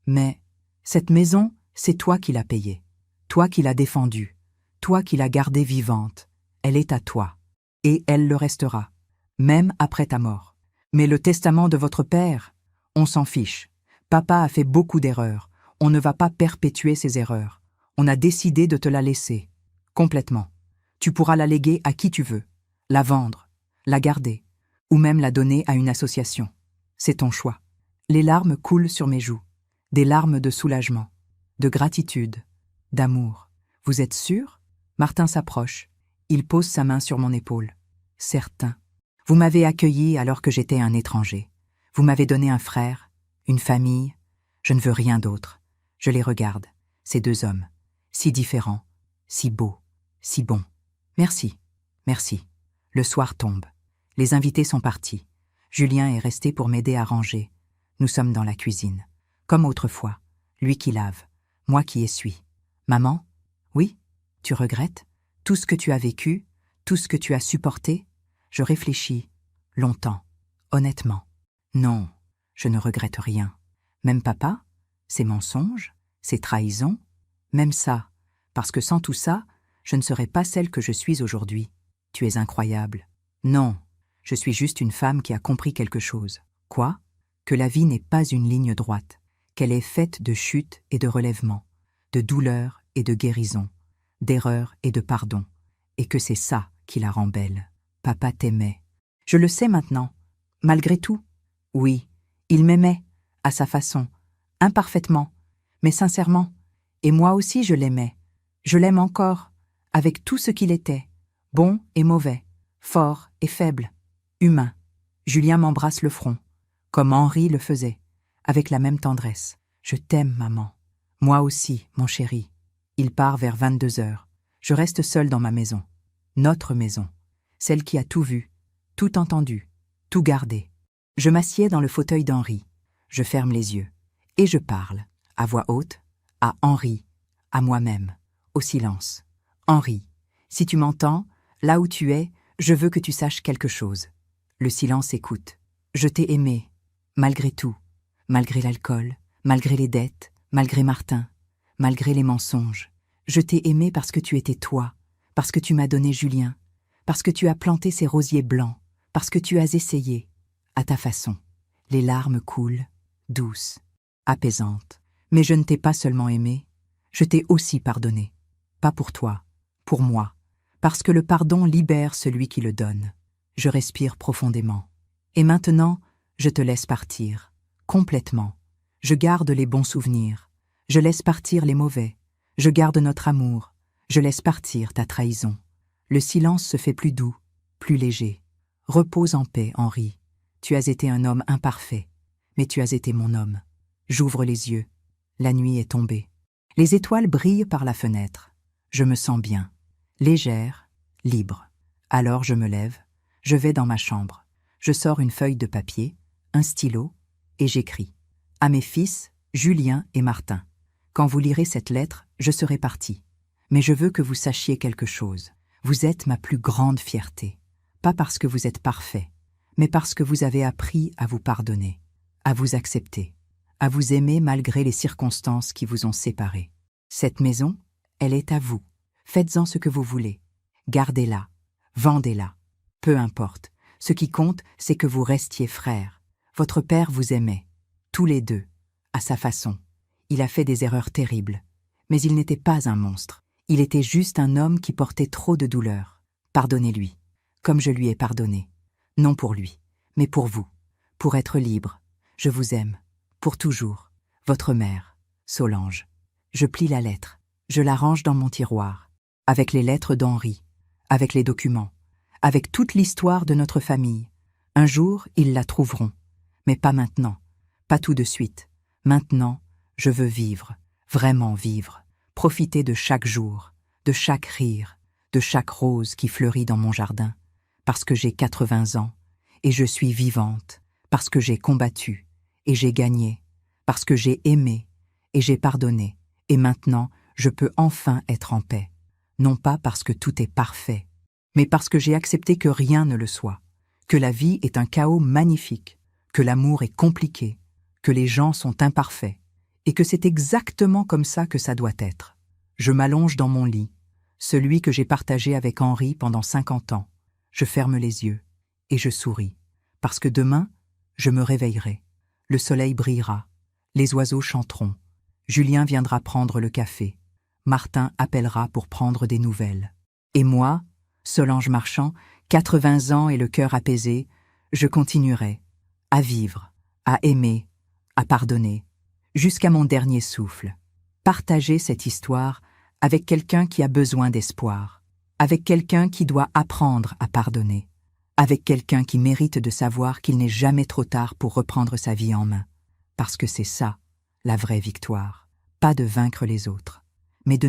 Mais cette maison, c'est toi qui l'as payée. Toi qui l'as défendue. Toi qui l'as gardée vivante. Elle est à toi. Et elle le restera. Même après ta mort. Mais le testament de votre père, on s'en fiche. Papa a fait beaucoup d'erreurs. On ne va pas perpétuer ces erreurs. On a décidé de te la laisser. Complètement. Tu pourras la léguer à qui tu veux. La vendre. La garder. Ou même la donner à une association. C'est ton choix. Les larmes coulent sur mes joues. Des larmes de soulagement. De gratitude. D'amour. Vous êtes sûr? Martin s'approche. Il pose sa main sur mon épaule. Certain. Vous m'avez accueilli alors que j'étais un étranger. Vous m'avez donné un frère, une famille. Je ne veux rien d'autre. Je les regarde, ces deux hommes, si différents, si beaux, si bons. Merci, merci. Le soir tombe. Les invités sont partis. Julien est resté pour m'aider à ranger. Nous sommes dans la cuisine. Comme autrefois, lui qui lave, moi qui essuie. Maman? Oui? Tu regrettes? Tout ce que tu as vécu, tout ce que tu as supporté? Je réfléchis, longtemps, honnêtement. Non, je ne regrette rien. Même papa? Ses mensonges? Ses trahisons? Même ça, parce que sans tout ça, je ne serais pas celle que je suis aujourd'hui. Tu es incroyable. Non, je suis juste une femme qui a compris quelque chose. Quoi? Que la vie n'est pas une ligne droite, qu'elle est faite de chutes et de relèvements, de douleurs et de guérisons, d'erreurs et de pardons, et que c'est ça qui la rend belle. Papa t'aimait. Je le sais maintenant, malgré tout. Oui, il m'aimait, à sa façon, imparfaitement, mais sincèrement. Et moi aussi je l'aimais. Je l'aime encore, avec tout ce qu'il était, bon et mauvais, fort et faible, humain. Julien m'embrasse le front, comme Henri le faisait, avec la même tendresse. Je t'aime, maman. Moi aussi, mon chéri. Il part vers 22h. Je reste seule dans ma maison. Notre maison. Celle qui a tout vu, tout entendu, tout gardé. Je m'assieds dans le fauteuil d'Henri. Je ferme les yeux. Et je parle, à voix haute, à Henri, à moi-même, au silence. Henri, si tu m'entends, là où tu es, je veux que tu saches quelque chose. Le silence écoute. Je t'ai aimé, malgré tout, malgré l'alcool, malgré les dettes, malgré Martin, malgré les mensonges. Je t'ai aimé parce que tu étais toi, parce que tu m'as donné Julien, parce que tu as planté ces rosiers blancs, parce que tu as essayé, à ta façon. Les larmes coulent, douces, apaisantes. Mais je ne t'ai pas seulement aimé, je t'ai aussi pardonné. Pas pour toi, pour moi, parce que le pardon libère celui qui le donne. Je respire profondément. Et maintenant, je te laisse partir, complètement. Je garde les bons souvenirs, je laisse partir les mauvais, je garde notre amour, je laisse partir ta trahison. Le silence se fait plus doux, plus léger. Repose en paix, Henri. Tu as été un homme imparfait, mais tu as été mon homme. J'ouvre les yeux. La nuit est tombée. Les étoiles brillent par la fenêtre. Je me sens bien, légère, libre. Alors je me lève, je vais dans ma chambre. Je sors une feuille de papier, un stylo, et j'écris. À mes fils, Julien et Martin. Quand vous lirez cette lettre, je serai parti. Mais je veux que vous sachiez quelque chose. Vous êtes ma plus grande fierté. Pas parce que vous êtes parfait, mais parce que vous avez appris à vous pardonner, à vous accepter, à vous aimer malgré les circonstances qui vous ont séparés. Cette maison, elle est à vous. Faites-en ce que vous voulez. Gardez-la, vendez-la. Peu importe. Ce qui compte, c'est que vous restiez frères. Votre père vous aimait, tous les deux, à sa façon. Il a fait des erreurs terribles, mais il n'était pas un monstre. Il était juste un homme qui portait trop de douleur. Pardonnez-lui, comme je lui ai pardonné. Non pour lui, mais pour vous, pour être libre. Je vous aime, pour toujours. Votre mère, Solange. Je plie la lettre, je la range dans mon tiroir, avec les lettres d'Henri, avec les documents, avec toute l'histoire de notre famille. Un jour, ils la trouveront, mais pas maintenant, pas tout de suite. Maintenant, je veux vivre, vraiment vivre. Profiter de chaque jour, de chaque rire, de chaque rose qui fleurit dans mon jardin. parce que j'ai 80 ans, et je suis vivante, parce que j'ai combattu, et j'ai gagné, parce que j'ai aimé, et j'ai pardonné, et maintenant je peux enfin être en paix. Non pas parce que tout est parfait, mais parce que j'ai accepté que rien ne le soit, que la vie est un chaos magnifique, que l'amour est compliqué, que les gens sont imparfaits, et que c'est exactement comme ça que ça doit être. Je m'allonge dans mon lit, celui que j'ai partagé avec Henri pendant 50 ans. Je ferme les yeux, et je souris, parce que demain, je me réveillerai. Le soleil brillera, les oiseaux chanteront, Julien viendra prendre le café, Martin appellera pour prendre des nouvelles. Et moi, Solange Marchand, 80 ans et le cœur apaisé, je continuerai à vivre, à aimer, à pardonner, jusqu'à mon dernier souffle. Partager cette histoire avec quelqu'un qui a besoin d'espoir, avec quelqu'un qui doit apprendre à pardonner, avec quelqu'un qui mérite de savoir qu'il n'est jamais trop tard pour reprendre sa vie en main. Parce que c'est ça, la vraie victoire. Pas de vaincre les autres, mais de